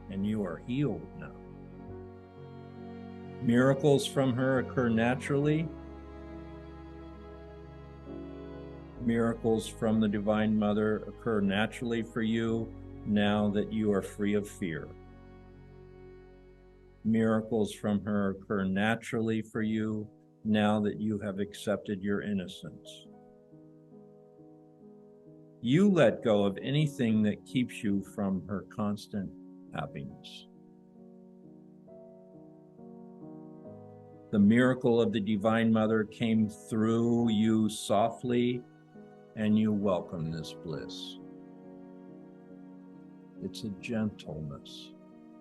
A: and you are healed now. Miracles from her occur naturally. Miracles from the Divine Mother occur naturally for you now that you are free of fear. Miracles from her occur naturally for you now that you have accepted your innocence. You let go of anything that keeps you from her constant happiness. The miracle of the Divine Mother came through you softly, and you welcome this bliss. It's a gentleness.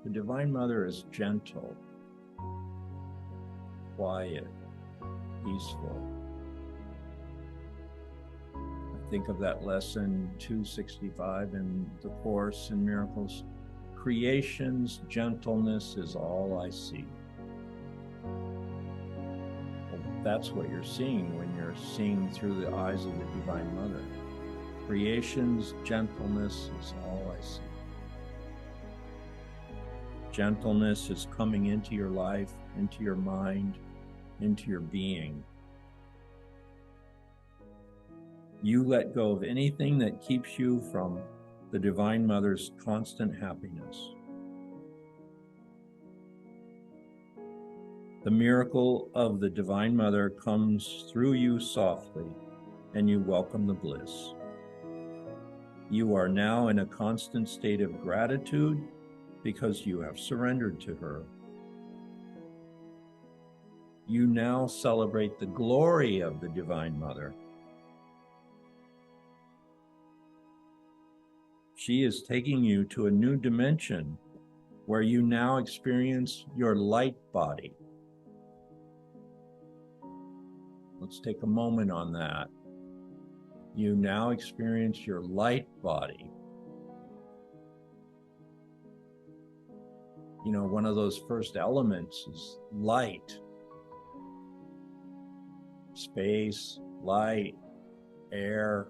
A: The Divine Mother is gentle, quiet, peaceful. I think of that lesson 265 in the Course in Miracles. Creation's gentleness is all I see. Well, that's what you're seeing when you're seeing through the eyes of the Divine Mother. Creation's gentleness is all I see. Gentleness is coming into your life, into your mind, into your being. You let go of anything that keeps you from the Divine Mother's constant happiness. The miracle of the Divine Mother comes through you softly, and you welcome the bliss. You are now in a constant state of gratitude because you have surrendered to her. You now celebrate the glory of the Divine Mother. She is taking you to a new dimension where you now experience your light body. Let's take a moment on that. You now experience your light body. You know, one of those first elements is light. Space, light, air,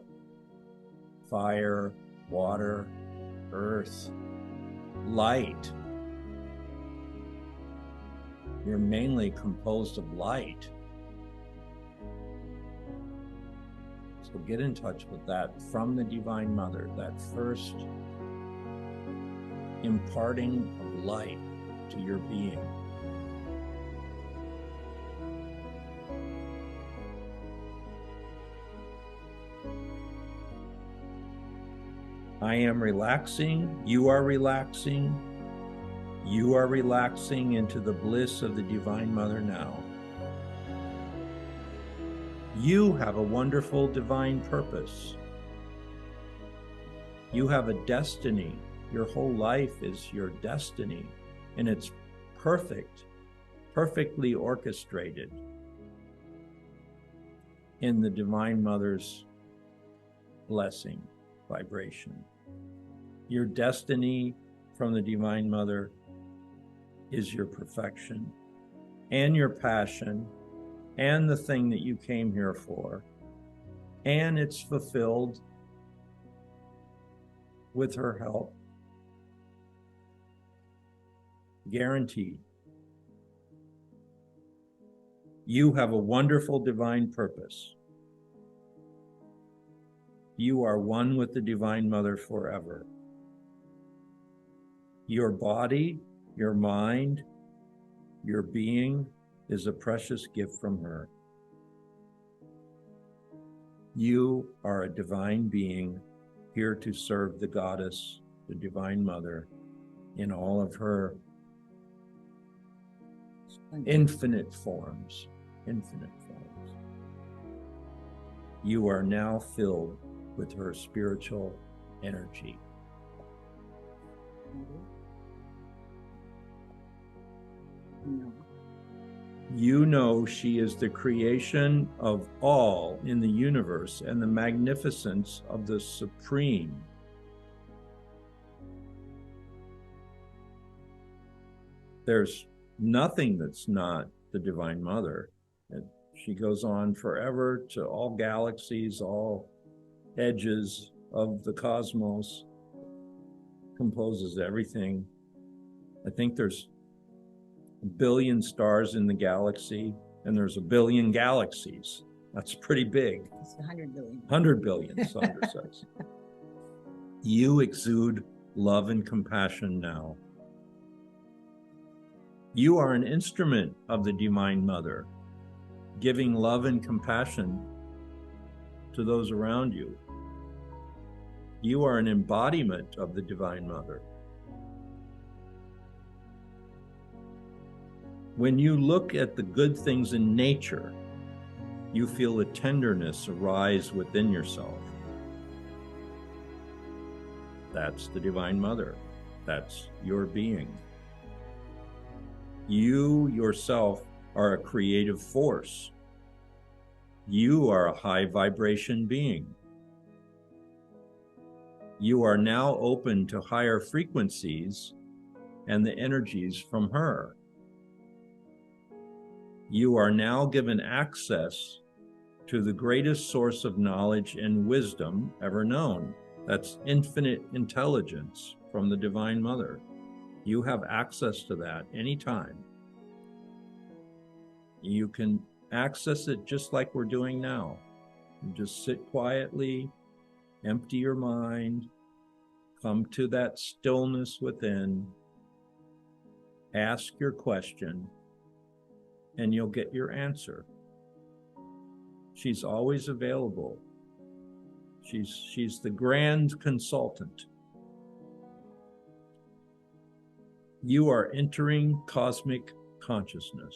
A: fire, water, earth, light. You're mainly composed of light. So get in touch with that from the Divine Mother, that first imparting of light to your being. I am relaxing, you are relaxing, you are relaxing into the bliss of the Divine Mother now. You have a wonderful divine purpose. You have a destiny. Your whole life is your destiny, and it's perfect, perfectly orchestrated in the Divine Mother's blessing, vibration. Your destiny from the Divine Mother is your perfection and your passion and the thing that you came here for, and it's fulfilled with her help. Guaranteed. You have a wonderful divine purpose. You are one with the Divine Mother forever. Your body, your mind, your being is a precious gift from her. You are a divine being here to serve the Goddess, the Divine Mother, in all of her infinite forms, infinite forms. You are now filled with her spiritual energy. You know she is the creation of all in the universe and the magnificence of the Supreme. There's nothing that's not the Divine Mother. And she goes on forever to all galaxies, all edges of the cosmos, composes everything. I think there's 1 billion stars in the galaxy, and there's 1 billion galaxies. That's pretty big.
B: It's 100 billion.
A: 100 billion, Sondra says. You exude love and compassion now. You are an instrument of the Divine Mother, giving love and compassion to those around you. You are an embodiment of the Divine Mother. When you look at the good things in nature, you feel a tenderness arise within yourself. That's the Divine Mother. That's your being. You yourself are a creative force. You are a high vibration being. You are now open to higher frequencies and the energies from her. You are now given access to the greatest source of knowledge and wisdom ever known. That's infinite intelligence from the Divine Mother. You have access to that anytime. You can access it just like we're doing now. You just sit quietly, empty your mind, come to that stillness within, ask your question, and you'll get your answer. She's always available. She's the grand consultant. You are entering cosmic consciousness.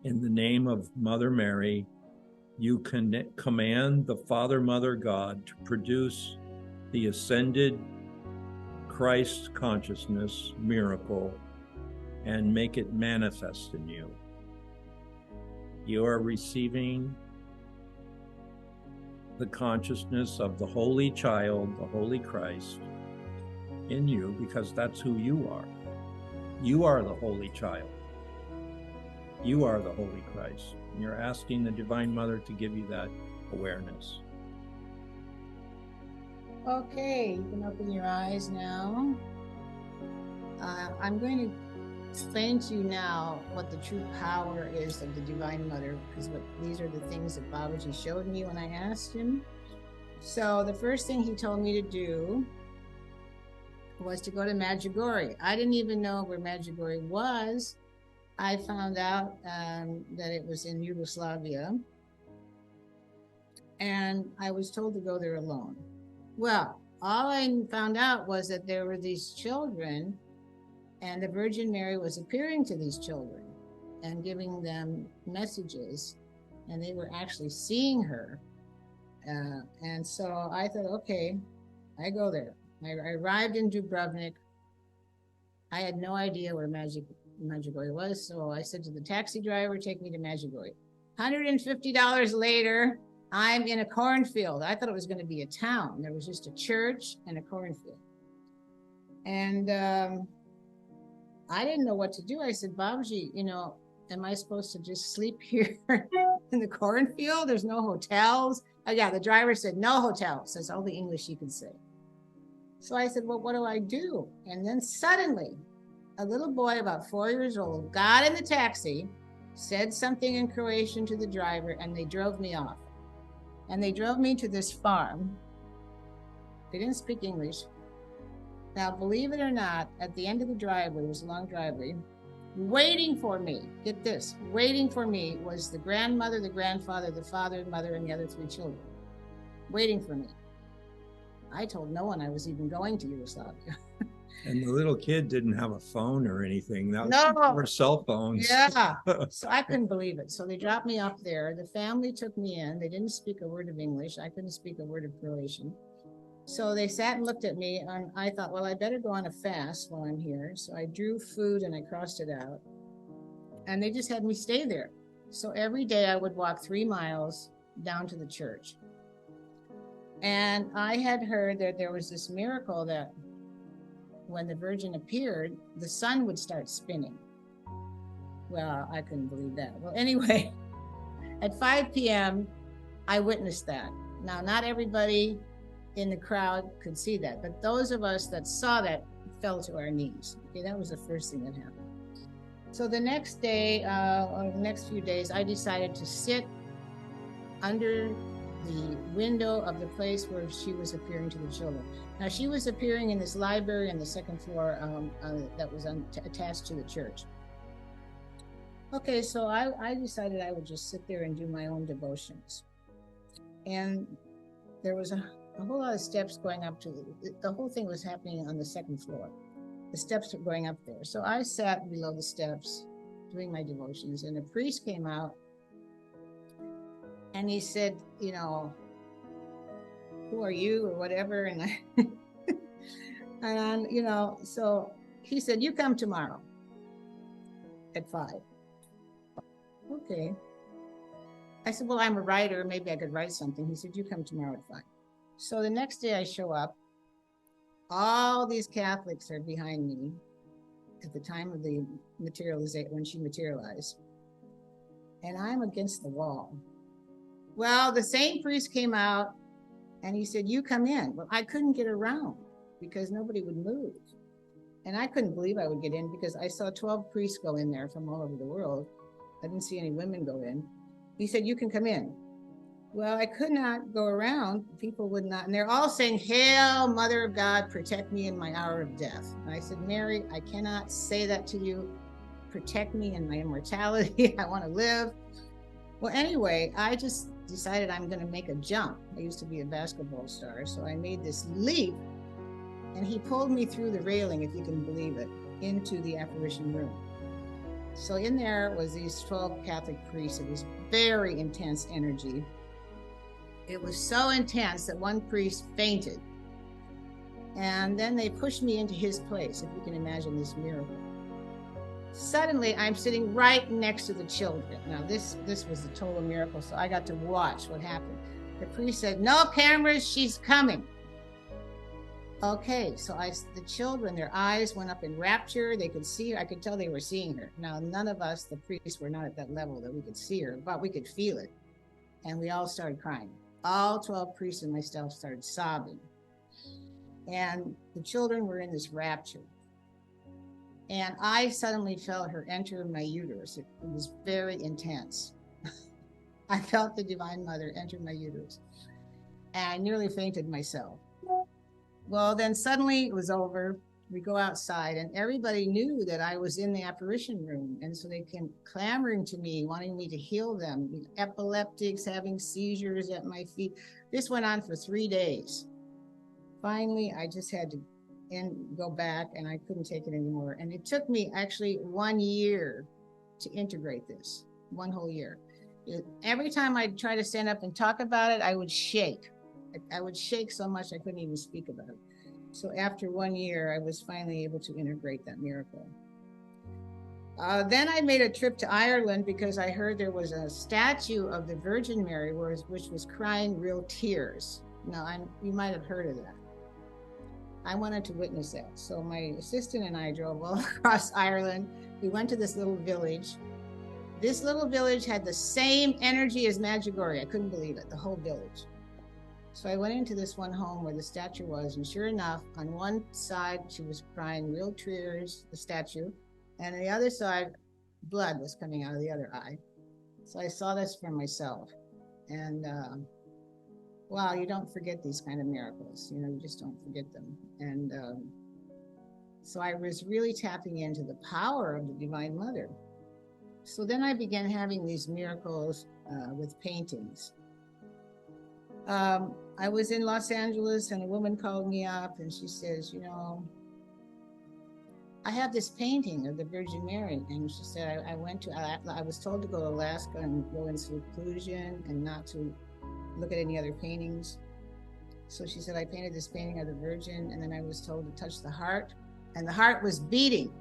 A: In the name of Mother Mary, you command the Father, Mother, God to produce the ascended Christ consciousness miracle and make it manifest in you. You are receiving the consciousness of the Holy Child, the Holy Christ, in you, because that's who you are. You are the Holy Child. You are the Holy Christ. And you're asking the Divine Mother to give you that awareness.
B: Okay, you can open your eyes now. I'm going to explain to you now what the true power is of the Divine Mother, because these are the things that Babaji showed me when I asked him. So the first thing he told me to do was to go to Medjugorje. I didn't even know where Medjugorje was. I found out that it was in Yugoslavia, and I was told to go there alone. Well, all I found out was that there were these children, and the Virgin Mary was appearing to these children and giving them messages, and they were actually seeing her. And so I thought, okay, I go there. I arrived in Dubrovnik. I had no idea where Medjugorje was, so I said to the taxi driver, take me to Medjugorje. $150 later, I'm in a cornfield. I thought it was going to be a town. There was just a church and a cornfield. And I didn't know what to do. I said, Babaji, am I supposed to just sleep here in the cornfield? There's no hotels. Oh, yeah, the driver said, no hotels. That's all the English he could say. So I said, well, what do I do? And then suddenly, a little boy about 4 years old got in the taxi, said something in Croatian to the driver, and they drove me off. And they drove me to this farm. They didn't speak English. Now, believe it or not, at the end of the driveway, it was a long driveway, waiting for me, get this, waiting for me was the grandmother, the grandfather, the father, mother, and the other 3 children, waiting for me. I told no one I was even going to Yugoslavia.
A: And the little kid didn't have a phone or anything. That was
B: No.
A: before cell phones.
B: Yeah. So I couldn't believe it. So they dropped me off there. The family took me in. They didn't speak a word of English. I couldn't speak a word of Croatian. So they sat and looked at me, and I thought, well, I better go on a fast while I'm here. So I drew food and I crossed it out. And they just had me stay there. So every day I would walk 3 miles down to the church. And I had heard that there was this miracle that when the Virgin appeared, the sun would start spinning. Well, I couldn't believe that. Well, anyway, at 5 p.m., I witnessed that. Now, not everybody in the crowd could see that, but those of us that saw that fell to our knees. Okay, that was the first thing that happened. So the next day, or the next few days, I decided to sit under the window of the place where she was appearing to the children. Now, she was appearing in this library on the second floor that was attached to the church. Okay, so I decided I would just sit there and do my own devotions. And there was a whole lot of steps going up to the whole thing was happening on the second floor. The steps were going up there. So I sat below the steps doing my devotions, and a priest came out and he said, you know, who are you or whatever? And I, and you know, so he said, you come tomorrow at 5. Okay. I said, well, I'm a writer. Maybe I could write something. He said, you come tomorrow at 5. So the next day I show up. All these Catholics are behind me at the time of the materialization, when she materialized. And I'm against the wall. Well, the same priest came out and he said, you come in. Well, I couldn't get around because nobody would move. And I couldn't believe I would get in because I saw 12 priests go in there from all over the world. I didn't see any women go in. He said, you can come in. Well, I could not go around. People would not. And they're all saying, Hail, Mother of God, protect me in my hour of death. And I said, Mary, I cannot say that to you. Protect me in my immortality. I want to live. Well, anyway, I just decided I'm going to make a jump. I used to be a basketball star. So I made this leap. And he pulled me through the railing, if you can believe it, into the apparition room. So in there was these 12 Catholic priests. It was very intense energy. It was so intense that one priest fainted. And then they pushed me into his place, if you can imagine this miracle. Suddenly, I'm sitting right next to the children. Now, this was a total miracle, so I got to watch what happened. The priest said, no cameras, she's coming. Okay, so the children, their eyes went up in rapture. They could see her. I could tell they were seeing her. Now, none of us, the priests, were not at that level that we could see her, but we could feel it. And we all started crying. All 12 priests and myself started sobbing. And the children were in this rapture. And I suddenly felt her enter my uterus. It was very intense. I felt the Divine Mother enter my uterus. And I nearly fainted myself. Well, then suddenly it was over. We go outside and everybody knew that I was in the apparition room. And so they came clamoring to me, wanting me to heal them. Epileptics, having seizures at my feet. This went on for 3 days. Finally, I just had to go back and I couldn't take it anymore. And it took me actually 1 year to integrate this, 1 whole year. Every time I'd try to stand up and talk about it, I would shake. I would shake so much I couldn't even speak about it. So after 1 year, I was finally able to integrate that miracle. Then I made a trip to Ireland because I heard there was a statue of the Virgin Mary which was crying real tears. Now, you might have heard of that. I wanted to witness that. So my assistant and I drove all across Ireland. We went to this little village. This little village had the same energy as Medjugorje. I couldn't believe it, the whole village. So I went into this one home where the statue was, and sure enough, on one side, she was crying real tears, the statue, and on the other side, blood was coming out of the other eye. So I saw this for myself. And wow, you don't forget these kind of miracles. You know, you just don't forget them. And so I was really tapping into the power of the Divine Mother. So then I began having these miracles with paintings. I was in Los Angeles and a woman called me up and she says, you know, I have this painting of the Virgin Mary. And she said, I was told to go to Alaska and go in seclusion and not to look at any other paintings. So she said, I painted this painting of the Virgin, and then I was told to touch the heart, and the heart was beating.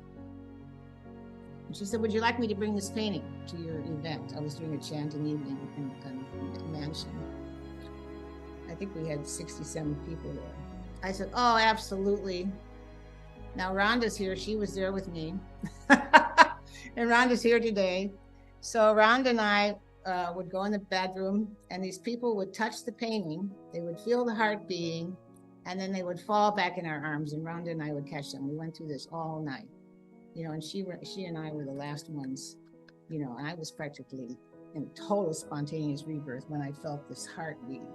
B: And she said, would you like me to bring this painting to your event? I was doing a chanting evening in a mansion. I think we had 67 people there. I said, oh, absolutely. Now Rhonda's here. She was there with me. And Rhonda's here today. So Rhonda and I would go in the bedroom, and these people would touch the painting. They would feel the heart beating, and then they would fall back in our arms, and Rhonda and I would catch them. We went through this all night, you know, and she and I were the last ones, you know, and I was practically in total spontaneous rebirth when I felt this heart beating.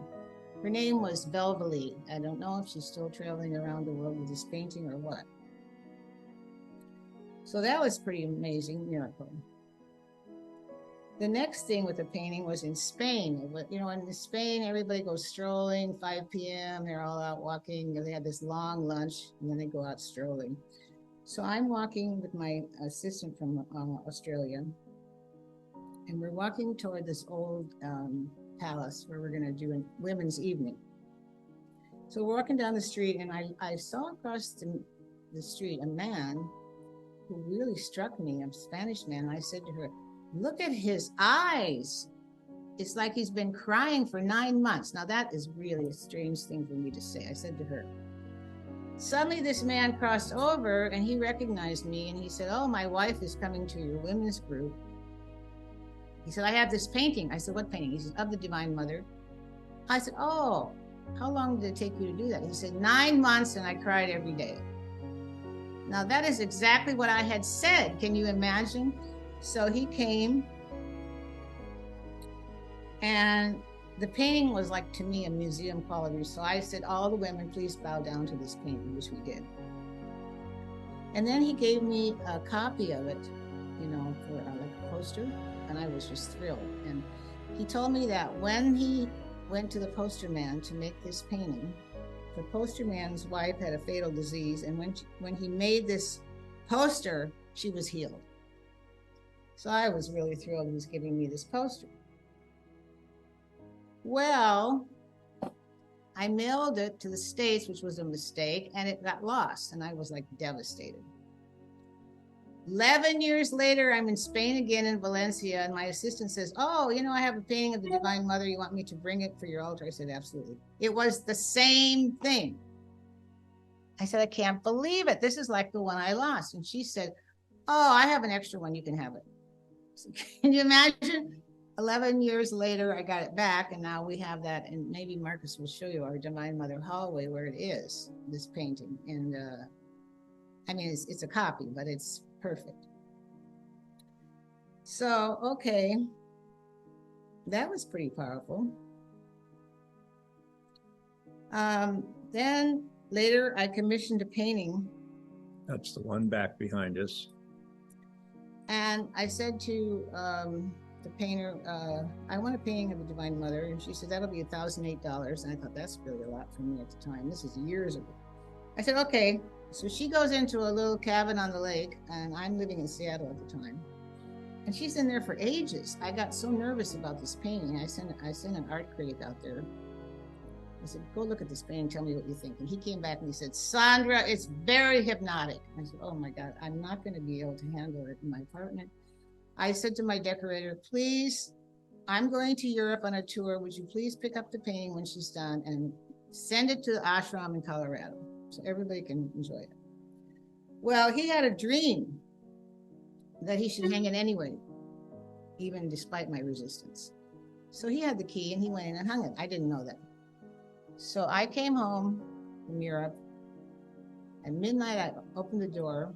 B: Her name was Belvalie. I don't know if she's still traveling around the world with this painting or what. So that was pretty amazing miracle. The next thing with the painting was in Spain. You know, in Spain, everybody goes strolling, 5 p.m. They're all out walking. They have this long lunch, and then they go out strolling. So I'm walking with my assistant from Australia, and we're walking toward this old palace where we're going to do a women's evening. So we're walking down the street, and I saw across the street a man who really struck me, a Spanish man. And I said to her, "Look at his eyes. It's like he's been crying for 9 months." Now that is really a strange thing for me to say. I said to her. Suddenly this man crossed over and he recognized me and he said, "Oh, my wife is coming to your women's group." He said, "I have this painting." I said, "What painting?" He said, "Of the Divine Mother." I said, "Oh, how long did it take you to do that?" He said, 9 months, and I cried every day. Now that is exactly what I had said. Can you imagine? So he came, and the painting was like, to me, a museum quality. So I said, "All the women, please bow down to this painting," which we did. And then he gave me a copy of it, you know, for like a poster, and I was just thrilled. And he told me that when he went to the poster man to make this painting, the poster man's wife had a fatal disease, and when he made this poster, she was healed. So I was really thrilled he was giving me this poster. Well, I mailed it to the States, which was a mistake, and it got lost, and I was like devastated. 11 years later, I'm in Spain again, in Valencia, and my assistant says, "Oh, you know, I have a painting of the Divine Mother. You want me to bring it for your altar?" I said, "Absolutely." It was the same thing. I said, "I can't believe it. This is like the one I lost." And she said, "Oh, I have an extra one. You can have it." So, can you imagine? 11 years later, I got it back, and now we have that, and maybe Marcus will show you our Divine Mother hallway where it is, this painting. And I mean, it's a copy, but it's perfect. So, okay, that was pretty powerful. Then later, I commissioned a painting.
A: That's the one back behind us.
B: And I said to the painter, "I want a painting of the Divine Mother." And she said, "That'll be $1,008. And I thought, that's really a lot for me at the time. This is years ago. I said, "Okay." So she goes into a little cabin on the lake, and I'm living in Seattle at the time. And she's in there for ages. I got so nervous about this painting. I sent an art critic out there. I said, "Go look at this painting, tell me what you think." And he came back and he said, "Sondra, it's very hypnotic." I said, "Oh my God, I'm not going to be able to handle it in my apartment." I said to my decorator, "Please, I'm going to Europe on a tour. Would you please pick up the painting when she's done and send it to the ashram in Colorado so everybody can enjoy it?" Well, he had a dream that he should hang it anyway, even despite my resistance. So he had the key and he went in and hung it. I didn't know that. So I came home from Europe. At midnight, I opened the door.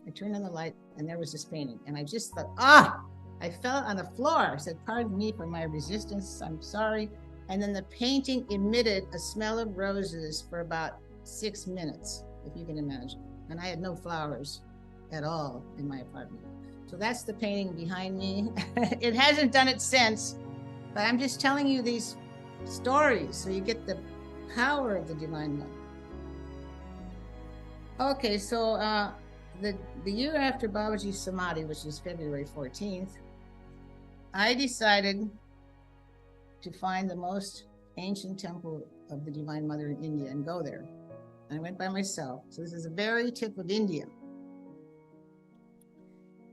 B: I turned on the light, and there was this painting. And I just thought, I fell on the floor. I said, "Pardon me for my resistance. I'm sorry." And then the painting emitted a smell of roses for about 6 minutes, if you can imagine. And I had no flowers at all in my apartment. So that's the painting behind me. It hasn't done it since, but I'm just telling you these stories so you get the power of the Divine Mother. Okay, so the year after Babaji's Samadhi, which is February 14th, I decided to find the most ancient temple of the Divine Mother in India and go there. And I went by myself. So this is the very tip of India.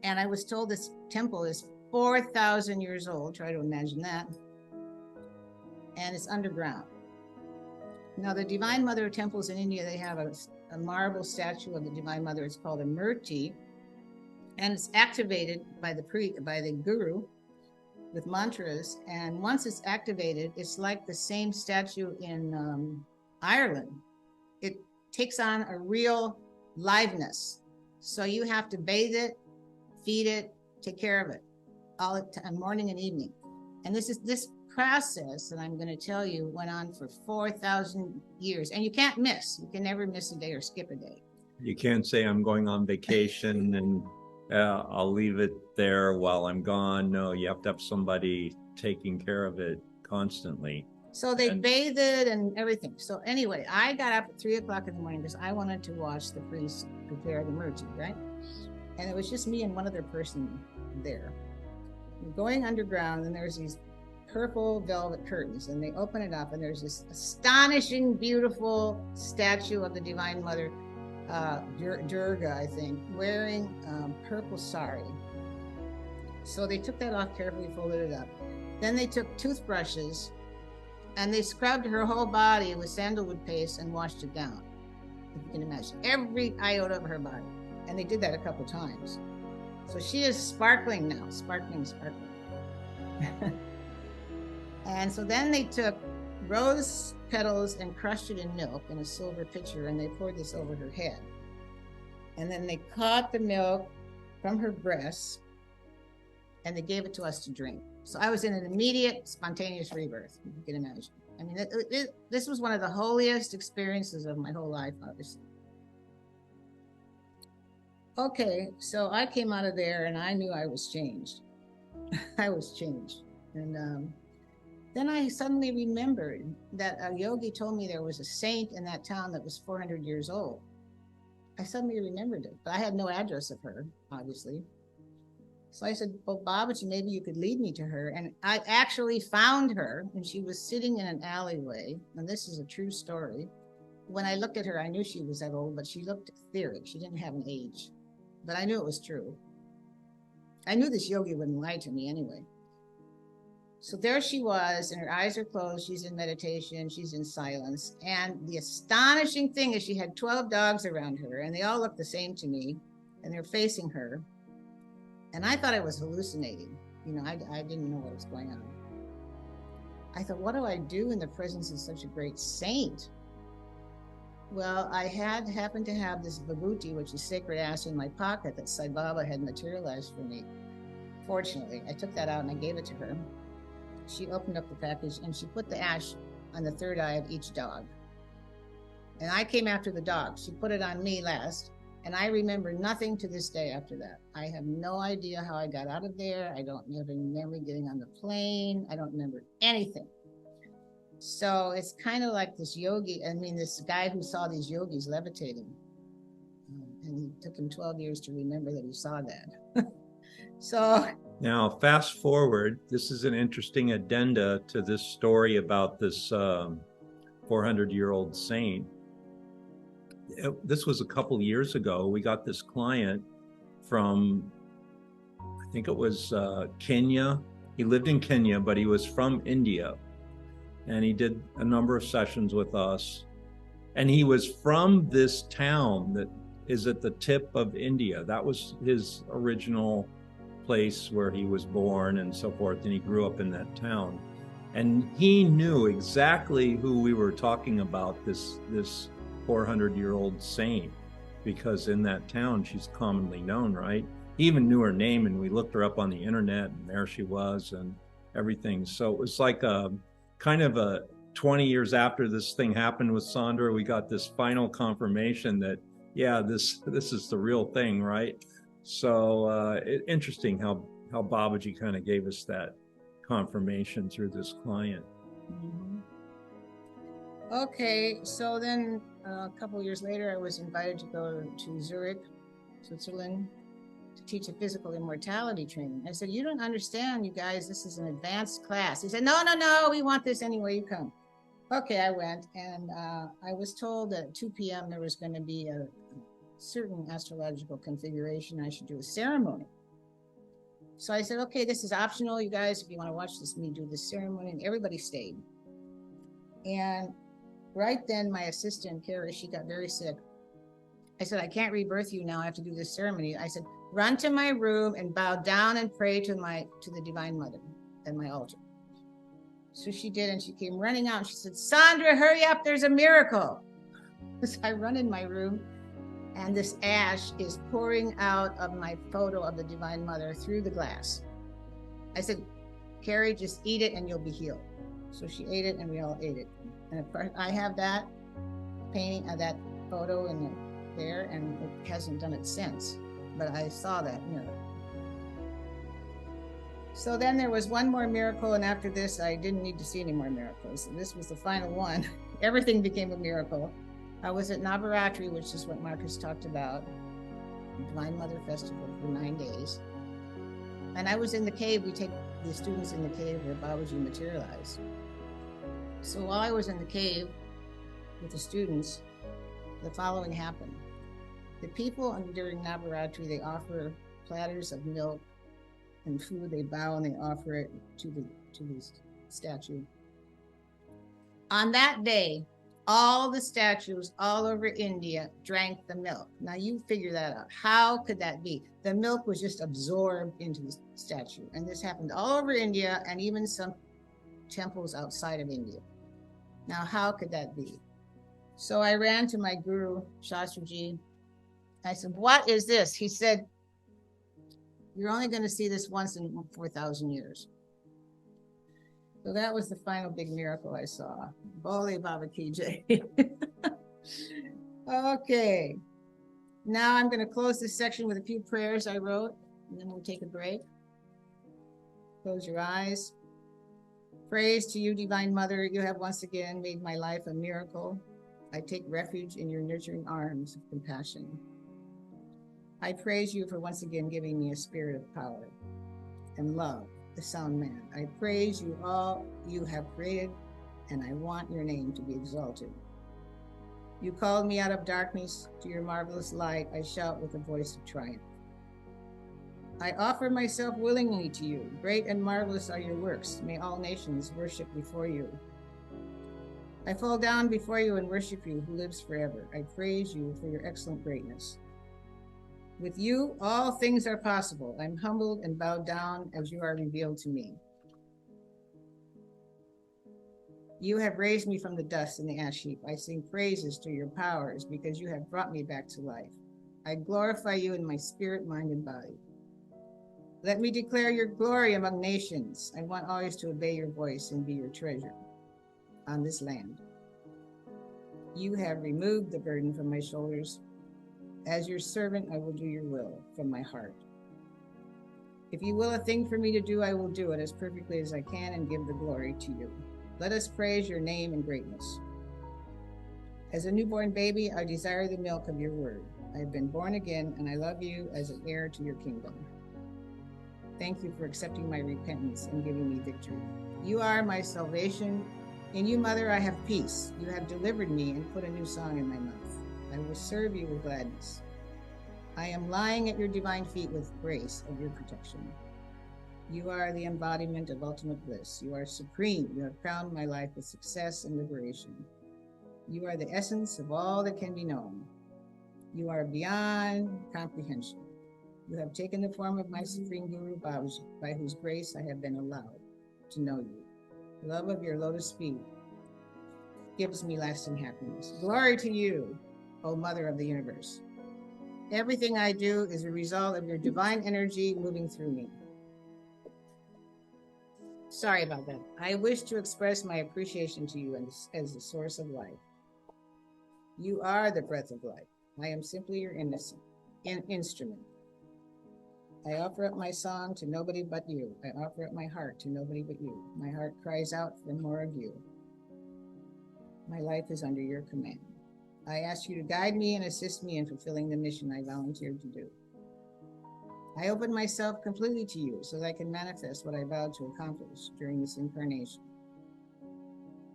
B: And I was told this temple is 4,000 years old. Try to imagine that. And it's underground. Now, the Divine Mother temples in India, they have a marble statue of the Divine Mother. It's called a murti, and it's activated by the guru with mantras. And once it's activated, it's like the same statue in Ireland. It takes on a real liveness. So you have to bathe it, feed it, take care of it all the time, morning and evening. And this process that I'm going to tell you went on for 4,000 years, and you can't miss. You can never miss a day or skip a day.
A: You can't say, "I'm going on vacation and I'll leave it there while I'm gone. No, you have to have somebody taking care of it constantly.
B: So they bathed it and everything. So anyway, I got up at 3 o'clock in the morning because I wanted to watch the priest prepare the mercy, right? And it was just me and one other person there. We're going underground, and there's these purple velvet curtains, and they open it up, and there's this astonishing, beautiful statue of the Divine Mother, Durga, I think, wearing purple sari. So they took that off carefully, folded it up. Then they took toothbrushes and they scrubbed her whole body with sandalwood paste and washed it down. If you can imagine, every iota of her body. And they did that a couple times. So she is sparkling now, sparkling. And so then they took rose petals and crushed it in milk in a silver pitcher, and they poured this over her head. And then they caught the milk from her breasts and they gave it to us to drink. So I was in an immediate spontaneous rebirth, if you can imagine. I mean, this was one of the holiest experiences of my whole life, obviously. Okay, so I came out of there and I knew I was changed. I was changed. And then I suddenly remembered that a yogi told me there was a saint in that town that was 400 years old. I suddenly remembered it, but I had no address of her, obviously. So I said, well, Babaji, maybe you could lead me to her. And I actually found her, and she was sitting in an alleyway. And this is a true story. When I looked at her, I knew she was that old, but she looked etheric. She didn't have an age, but I knew it was true. I knew this yogi wouldn't lie to me anyway. So there she was, and her eyes are closed. She's in meditation. She's in silence. And the astonishing thing is she had 12 dogs around her, and they all looked the same to me, and they're facing her. And I thought I was hallucinating. You know, I didn't know what was going on. I thought, what do I do in the presence of such a great saint? Well, I happened to have this vibhuti, which is sacred ash, in my pocket that Sai Baba had materialized for me. Fortunately, I took that out and I gave it to her. She opened up the package and she put the ash on the third eye of each dog. And I came after the dog. She put it on me last. And I remember nothing to this day after that. I have no idea how I got out of there. I don't remember getting on the plane. I don't remember anything. So it's kind of like this yogi, this guy who saw these yogis levitating. And it took him 12 years to remember that he saw that. So
A: now, fast forward, this is an interesting addenda to this story about this 400-year-old saint. This was a couple years ago. We got this client from, I think it was Kenya. He lived in Kenya, but he was from India. And he did a number of sessions with us. And he was from this town that is at the tip of India. That was his original place where he was born and so forth. And he grew up in that town. And he knew exactly who we were talking about, this 400-year-old saint, because in that town she's commonly known, right? He even knew her name, and we looked her up on the internet, and there she was and everything. So it was like a kind of a 20 years after this thing happened with Sondra, we got this final confirmation that, yeah, this is the real thing, right? So interesting how Babaji kind of gave us that confirmation through this client.
B: Mm-hmm. Okay, so then a couple of years later, I was invited to go to Zurich, Switzerland, to teach a physical immortality training. I said, you don't understand, you guys, this is an advanced class. He said, no, we want this anyway, you come. Okay, I went, and I was told that at 2 p.m. there was going to be a certain astrological configuration. I should do a ceremony. So I said, okay, this is optional, you guys, if you want to watch me do this ceremony, and everybody stayed. And right then, my assistant, Carrie, she got very sick. I said, I can't rebirth you now. I have to do this ceremony. I said, run to my room and bow down and pray to the Divine Mother at my altar. So she did, and she came running out. And she said, Sondra, hurry up. There's a miracle. So I run in my room, and this ash is pouring out of my photo of the Divine Mother through the glass. I said, Carrie, just eat it and you'll be healed. So she ate it, and we all ate it. And of course, I have that painting of that photo in there, and it hasn't done it since. but I saw that miracle. So then there was one more miracle, and after this, I didn't need to see any more miracles. This was the final one. Everything became a miracle. I was at Navaratri, which is what Marcus talked about, Divine Mother Festival for 9 days. And I was in the cave. We take the students in the cave where Babaji materialized. So while I was in the cave with the students, the following happened. The people during Navaratri, they offer platters of milk and food. They bow and they offer it to the statue. On that day, all the statues all over India drank the milk. Now you figure that out. How could that be? The milk was just absorbed into the statue. And this happened all over India and even some temples outside of India. Now, how could that be? So I ran to my guru, Shastriji. I said, what is this? He said, you're only going to see this once in 4,000 years. So that was the final big miracle I saw. Bole Baba Ki Jai. Okay. Now I'm going to close this section with a few prayers I wrote, and then we'll take a break. Close your eyes. Praise to you, Divine Mother. You have once again made my life a miracle. I take refuge in your nurturing arms of compassion. I praise you for once again giving me a spirit of power and love, the sound man. I praise you all you have created, and I want your name to be exalted. You called me out of darkness to your marvelous light. I shout with a voice of triumph. I offer myself willingly to you. Great and marvelous are your works. May all nations worship before you. I fall down before you and worship you who lives forever. I praise you for your excellent greatness. With you, all things are possible. I'm humbled and bowed down as you are revealed to me. You have raised me from the dust and the ash heap. I sing praises to your powers because you have brought me back to life. I glorify you in my spirit, mind, and body. Let me declare your glory among nations. I want always to obey your voice and be your treasure on this land. You have removed the burden from my shoulders. As your servant, I will do your will from my heart. If you will a thing for me to do, I will do it as perfectly as I can and give the glory to you. Let us praise your name and greatness. As a newborn baby, I desire the milk of your word. I have been born again, and I love you as an heir to your kingdom. Thank you for accepting my repentance and giving me victory. You are my salvation. In you, Mother, I have peace. You have delivered me and put a new song in my mouth. I will serve you with gladness. I am lying at your divine feet with grace of your protection. You are the embodiment of ultimate bliss. You are supreme. You have crowned my life with success and liberation. You are the essence of all that can be known. You are beyond comprehension. You have taken the form of my Supreme Guru Babaji, by whose grace I have been allowed to know you. The love of your lotus feet gives me lasting happiness. Glory to you, O Mother of the universe. Everything I do is a result of your divine energy moving through me. Sorry about that. I wish to express my appreciation to you as the source of life. You are the breath of life. I am simply your instrument. I offer up my song to nobody but you. I offer up my heart to nobody but you. My heart cries out for more of you. My life is under your command. I ask you to guide me and assist me in fulfilling the mission I volunteered to do. I open myself completely to you so that I can manifest what I vowed to accomplish during this incarnation.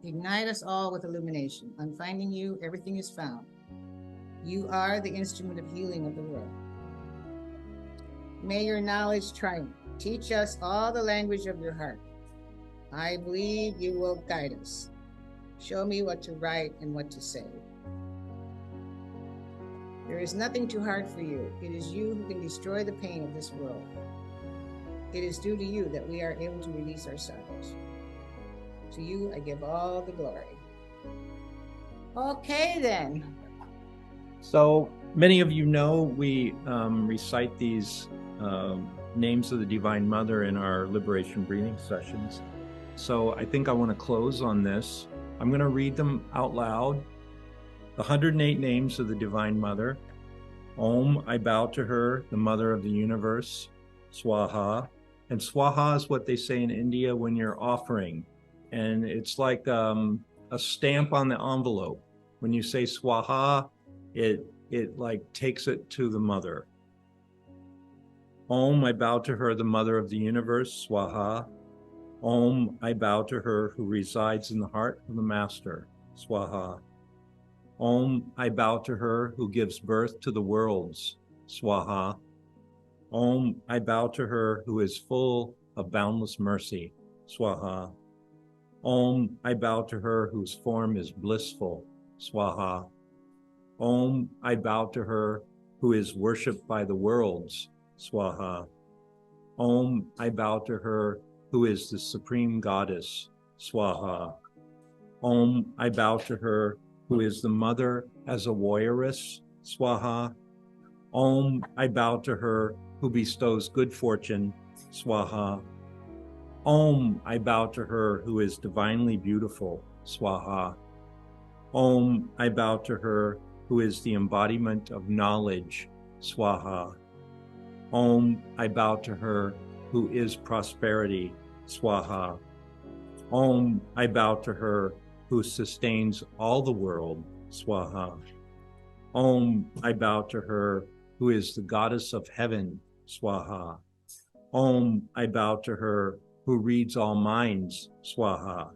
B: Ignite us all with illumination. On finding you, everything is found. You are the instrument of healing of the world. May your knowledge triumph. Teach us all the language of your heart. I believe you will guide us. Show me what to write and what to say. There is nothing too hard for you. It is you who can destroy the pain of this world. It is due to you that we are able to release our sorrows. To you, I give all the glory. Okay, then.
A: So many of you know we recite these names of the Divine Mother in our liberation breathing sessions. So I think I want to close on this. I'm going to read them out loud. The 108 names of the Divine Mother. Om, I bow to her, the mother of the universe. Swaha. And swaha is what they say in India when you're offering. And it's like a stamp on the envelope. When you say swaha, it like takes it to the mother. Om, I bow to her, the mother of the universe. Swaha. Om, I bow to her who resides in the heart of the master. Swaha. Om, I bow to her who gives birth to the worlds. Swaha. Om, I bow to her who is full of boundless mercy. Swaha. Om, I bow to her whose form is blissful. Swaha. Om, I bow to her who is worshipped by the worlds. Swaha. Om, I bow to her who is the supreme goddess. Swaha. Om, I bow to her who is the mother as a warrioress. Swaha. Om, I bow to her who bestows good fortune. Swaha. Om, I bow to her who is divinely beautiful. Swaha. Om, I bow to her who is the embodiment of knowledge. Swaha. Om, I bow to her who is prosperity. Swaha. Om, I bow to her who sustains all the world. Swaha. Om, I bow to her who is the goddess of heaven. Swaha. Om, I bow to her who reads all minds. Swaha.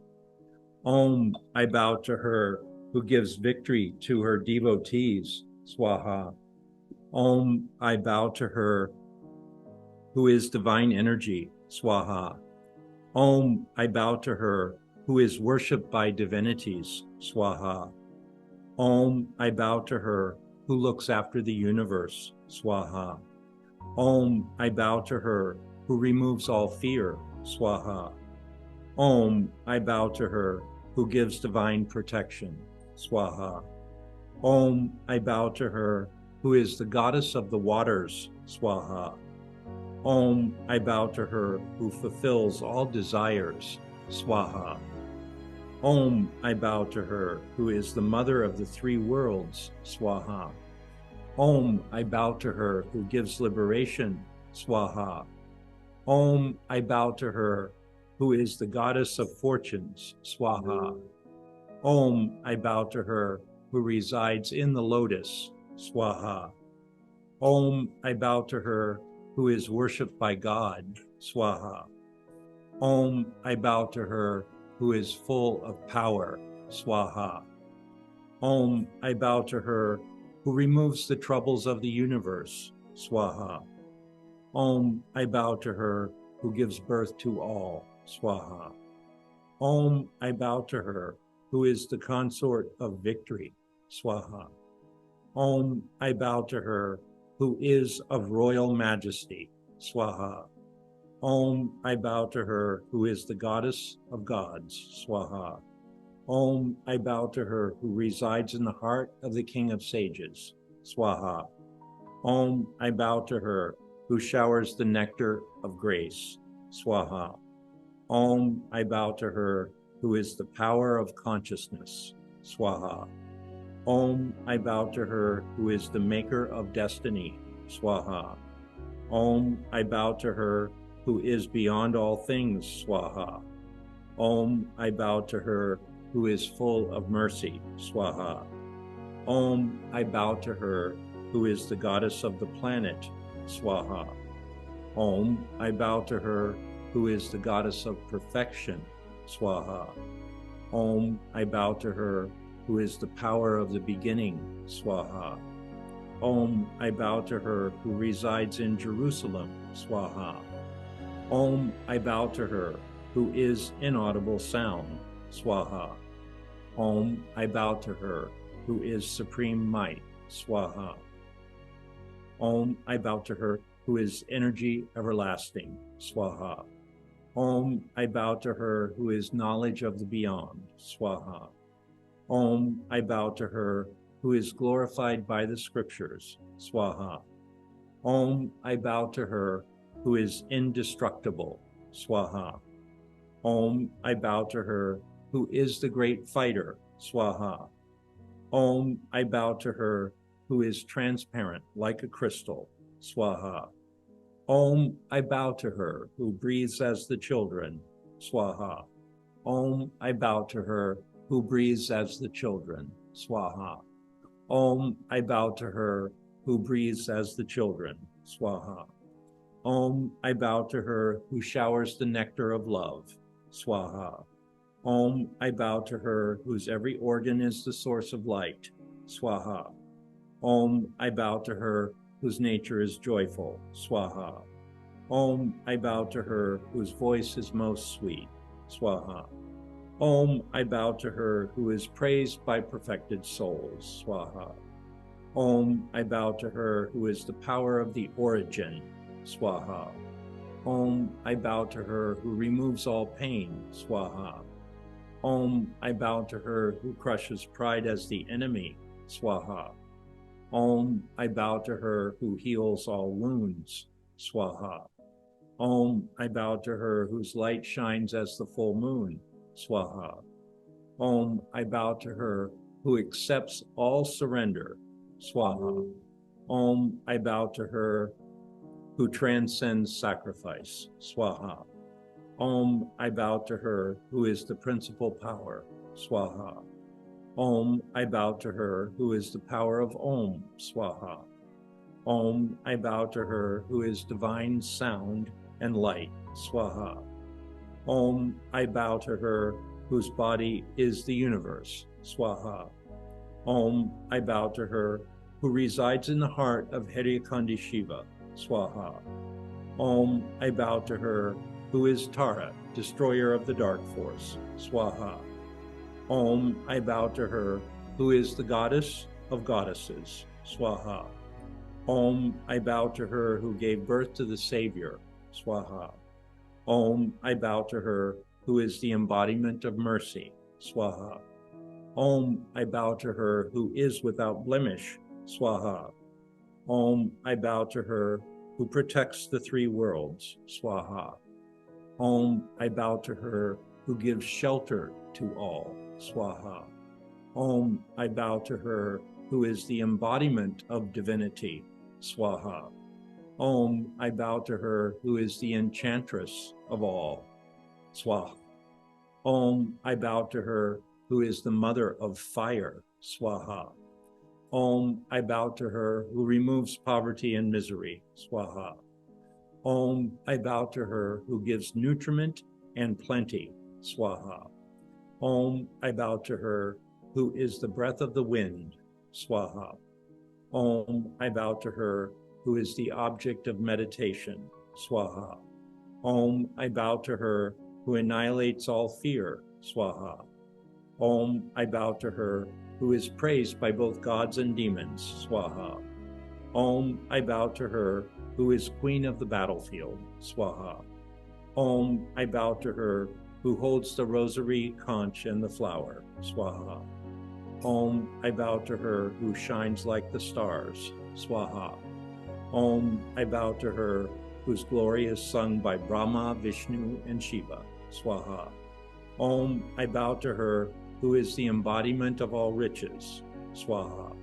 A: Om, I bow to her who gives victory to her devotees. Swaha. Om, I bow to her who is divine energy. Swaha. Om, I bow to her who is worshipped by divinities. Swaha. Om, I bow to her who looks after the universe. Swaha. Om, I bow to her who removes all fear. Swaha. Om, I bow to her who gives divine protection. Swaha. Om, I bow to her who is the goddess of the waters. Swaha. Om, I bow to her who fulfills all desires. Swaha. Om, I bow to her who is the mother of the three worlds. Swaha. Om, I bow to her who gives liberation. Swaha. Om, I bow to her who is the goddess of fortunes. Swaha. Om, I bow to her who resides in the lotus. Swaha. Om, I bow to her who is worshipped by God. Swaha. Om, I bow to her who is full of power. Swaha. Om, I bow to her who removes the troubles of the universe. Swaha. Om, I bow to her who gives birth to all. Swaha. Om, I bow to her who is the consort of victory. Swaha. Om, I bow to her who is of royal majesty. Swaha. Om, I bow to her who is the goddess of gods. Swaha. Om, I bow to her who resides in the heart of the king of sages. Swaha. Om, I bow to her who showers the nectar of grace. Swaha. Om, I bow to her who is the power of consciousness. Swaha. Om, I bow to her who is the maker of destiny. Swaha. Om, I bow to her who is beyond all things. Swaha. Om, I bow to her who is full of mercy. Swaha. Om, I bow to her who is the goddess of the planet. Swaha. Om, I bow to her who is the goddess of perfection. Swaha. Om, I bow to her who is the power of the beginning. Swaha. Om, I bow to her who resides in Jerusalem. Swaha. Om, I bow to her who is inaudible sound. Swaha. Om, I bow to her who is supreme might. Swaha. Om, I bow to her who is energy everlasting. Swaha. Om, I bow to her who is knowledge of the beyond. Swaha. Om, I bow to her who is glorified by the scriptures. Swaha. Om, I bow to her who is indestructible. Swaha. Om, I bow to her who is the great fighter. Swaha. Om, I bow to her who is transparent like a crystal, Swaha. Om, I bow to her, who breathes as the children, Swaha. Om, I bow to her, who breathes as the children, Swaha. Om, I bow to her, who breathes as the children, Swaha. Om, I bow to her, who showers the nectar of love, Swaha. Om, I bow to her, whose every organ is the source of light, Swaha. Om, I bow to her, whose nature is joyful, Swaha. Om, I bow to her, whose voice is most sweet, Swaha. Om, I bow to her, who is praised by perfected souls, Swaha. Om, I bow to her, who is the power of the origin, Swaha. Om, I bow to her, who removes all pain, Swaha. Om, I bow to her, who crushes pride as the enemy, Swaha. Om, I bow to her, who heals all wounds, Swaha. Om, I bow to her, whose light shines as the full moon, Swaha. Om, I bow to her, who accepts all surrender, Swaha. Om, I bow to her, who transcends sacrifice, Swaha. Om, I bow to her, who is the principal power, Swaha. Om, I bow to her, who is the power of Om, Swaha. Om, I bow to her, who is divine sound and light, Swaha. Om, I bow to her, whose body is the universe, Swaha. Om, I bow to her, who resides in the heart of Hariakandi Shiva, Swaha. Om, I bow to her, who is Tara, destroyer of the dark force, Swaha. Om, I bow to her, who is the goddess of goddesses, Swaha. Om, I bow to her, who gave birth to the Savior, Swaha. Om, I bow to her, who is the embodiment of mercy, Swaha. Om, I bow to her, who is without blemish, Swaha. Om, I bow to her, who protects the three worlds, Swaha. Om, I bow to her, who gives shelter to all, Swaha. Om, I bow to her, who is the embodiment of divinity, Swaha. Om, I bow to her, who is the enchantress of all, Swaha. Om, I bow to her, who is the mother of fire, Swaha. Om, I bow to her, who removes poverty and misery, Swaha. Om, I bow to her, who gives nutriment and plenty, Swaha. Om, I bow to her, who is the breath of the wind, Swaha. Om, I bow to her, who is the object of meditation, Swaha. Om, I bow to her, who annihilates all fear, Swaha. Om, I bow to her, who is praised by both gods and demons, Swaha. Om, I bow to her, who is queen of the battlefield, Swaha. Om, I bow to her, who holds the rosary, conch, and the flower, Swaha. Om, I bow to her, who shines like the stars, Swaha. Om, I bow to her, whose glory is sung by Brahma, Vishnu, and Shiva, Swaha. Om, I bow to her, who is the embodiment of all riches, Swaha.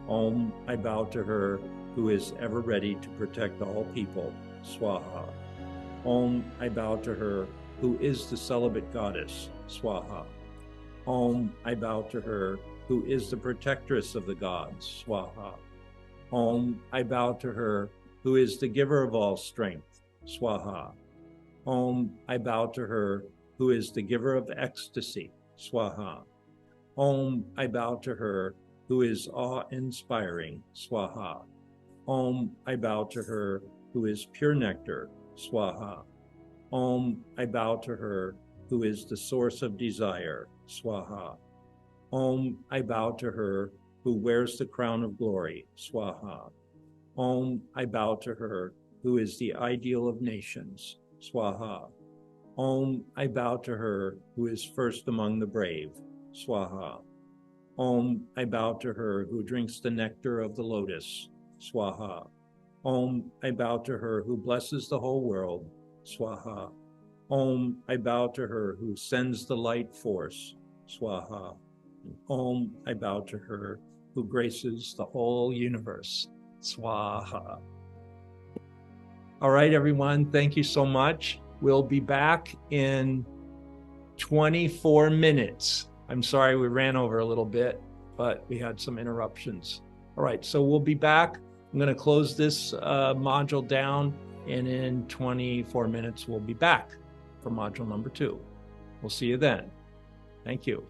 A: Om, I bow to her, who is ever ready to protect all people, Swaha. Om, I bow to her, who is the celibate goddess, Swaha. Om, I bow to her, who is the protectress of the gods, Swaha. Om, I bow to her, who is the giver of all strength, Swaha. Om, I bow to her, who is the giver of ecstasy, Swaha. Om, I bow to her, who is awe-inspiring, Swaha. Om, I bow to her, who is pure nectar, Swaha. Om, I bow to her, who is the source of desire, Swaha. Om, I bow to her, who wears the crown of glory, Swaha. Om, I bow to her, who is the ideal of nations, Swaha. Om, I bow to her, who is first among the brave, Swaha. Om, I bow to her, who drinks the nectar of the lotus, Swaha. Om, I bow to her, who blesses the whole world, Swaha. Om, I bow to her, who sends the light force, Swaha. Om, I bow to her, who graces the whole universe. Swaha. All right, everyone, thank you so much. We'll be back in 24 minutes. I'm sorry we ran over a little bit, but we had some interruptions. All right, so we'll be back. I'm going to close this module down, and in 24 minutes, we'll be back for module number 2. We'll see you then. Thank you.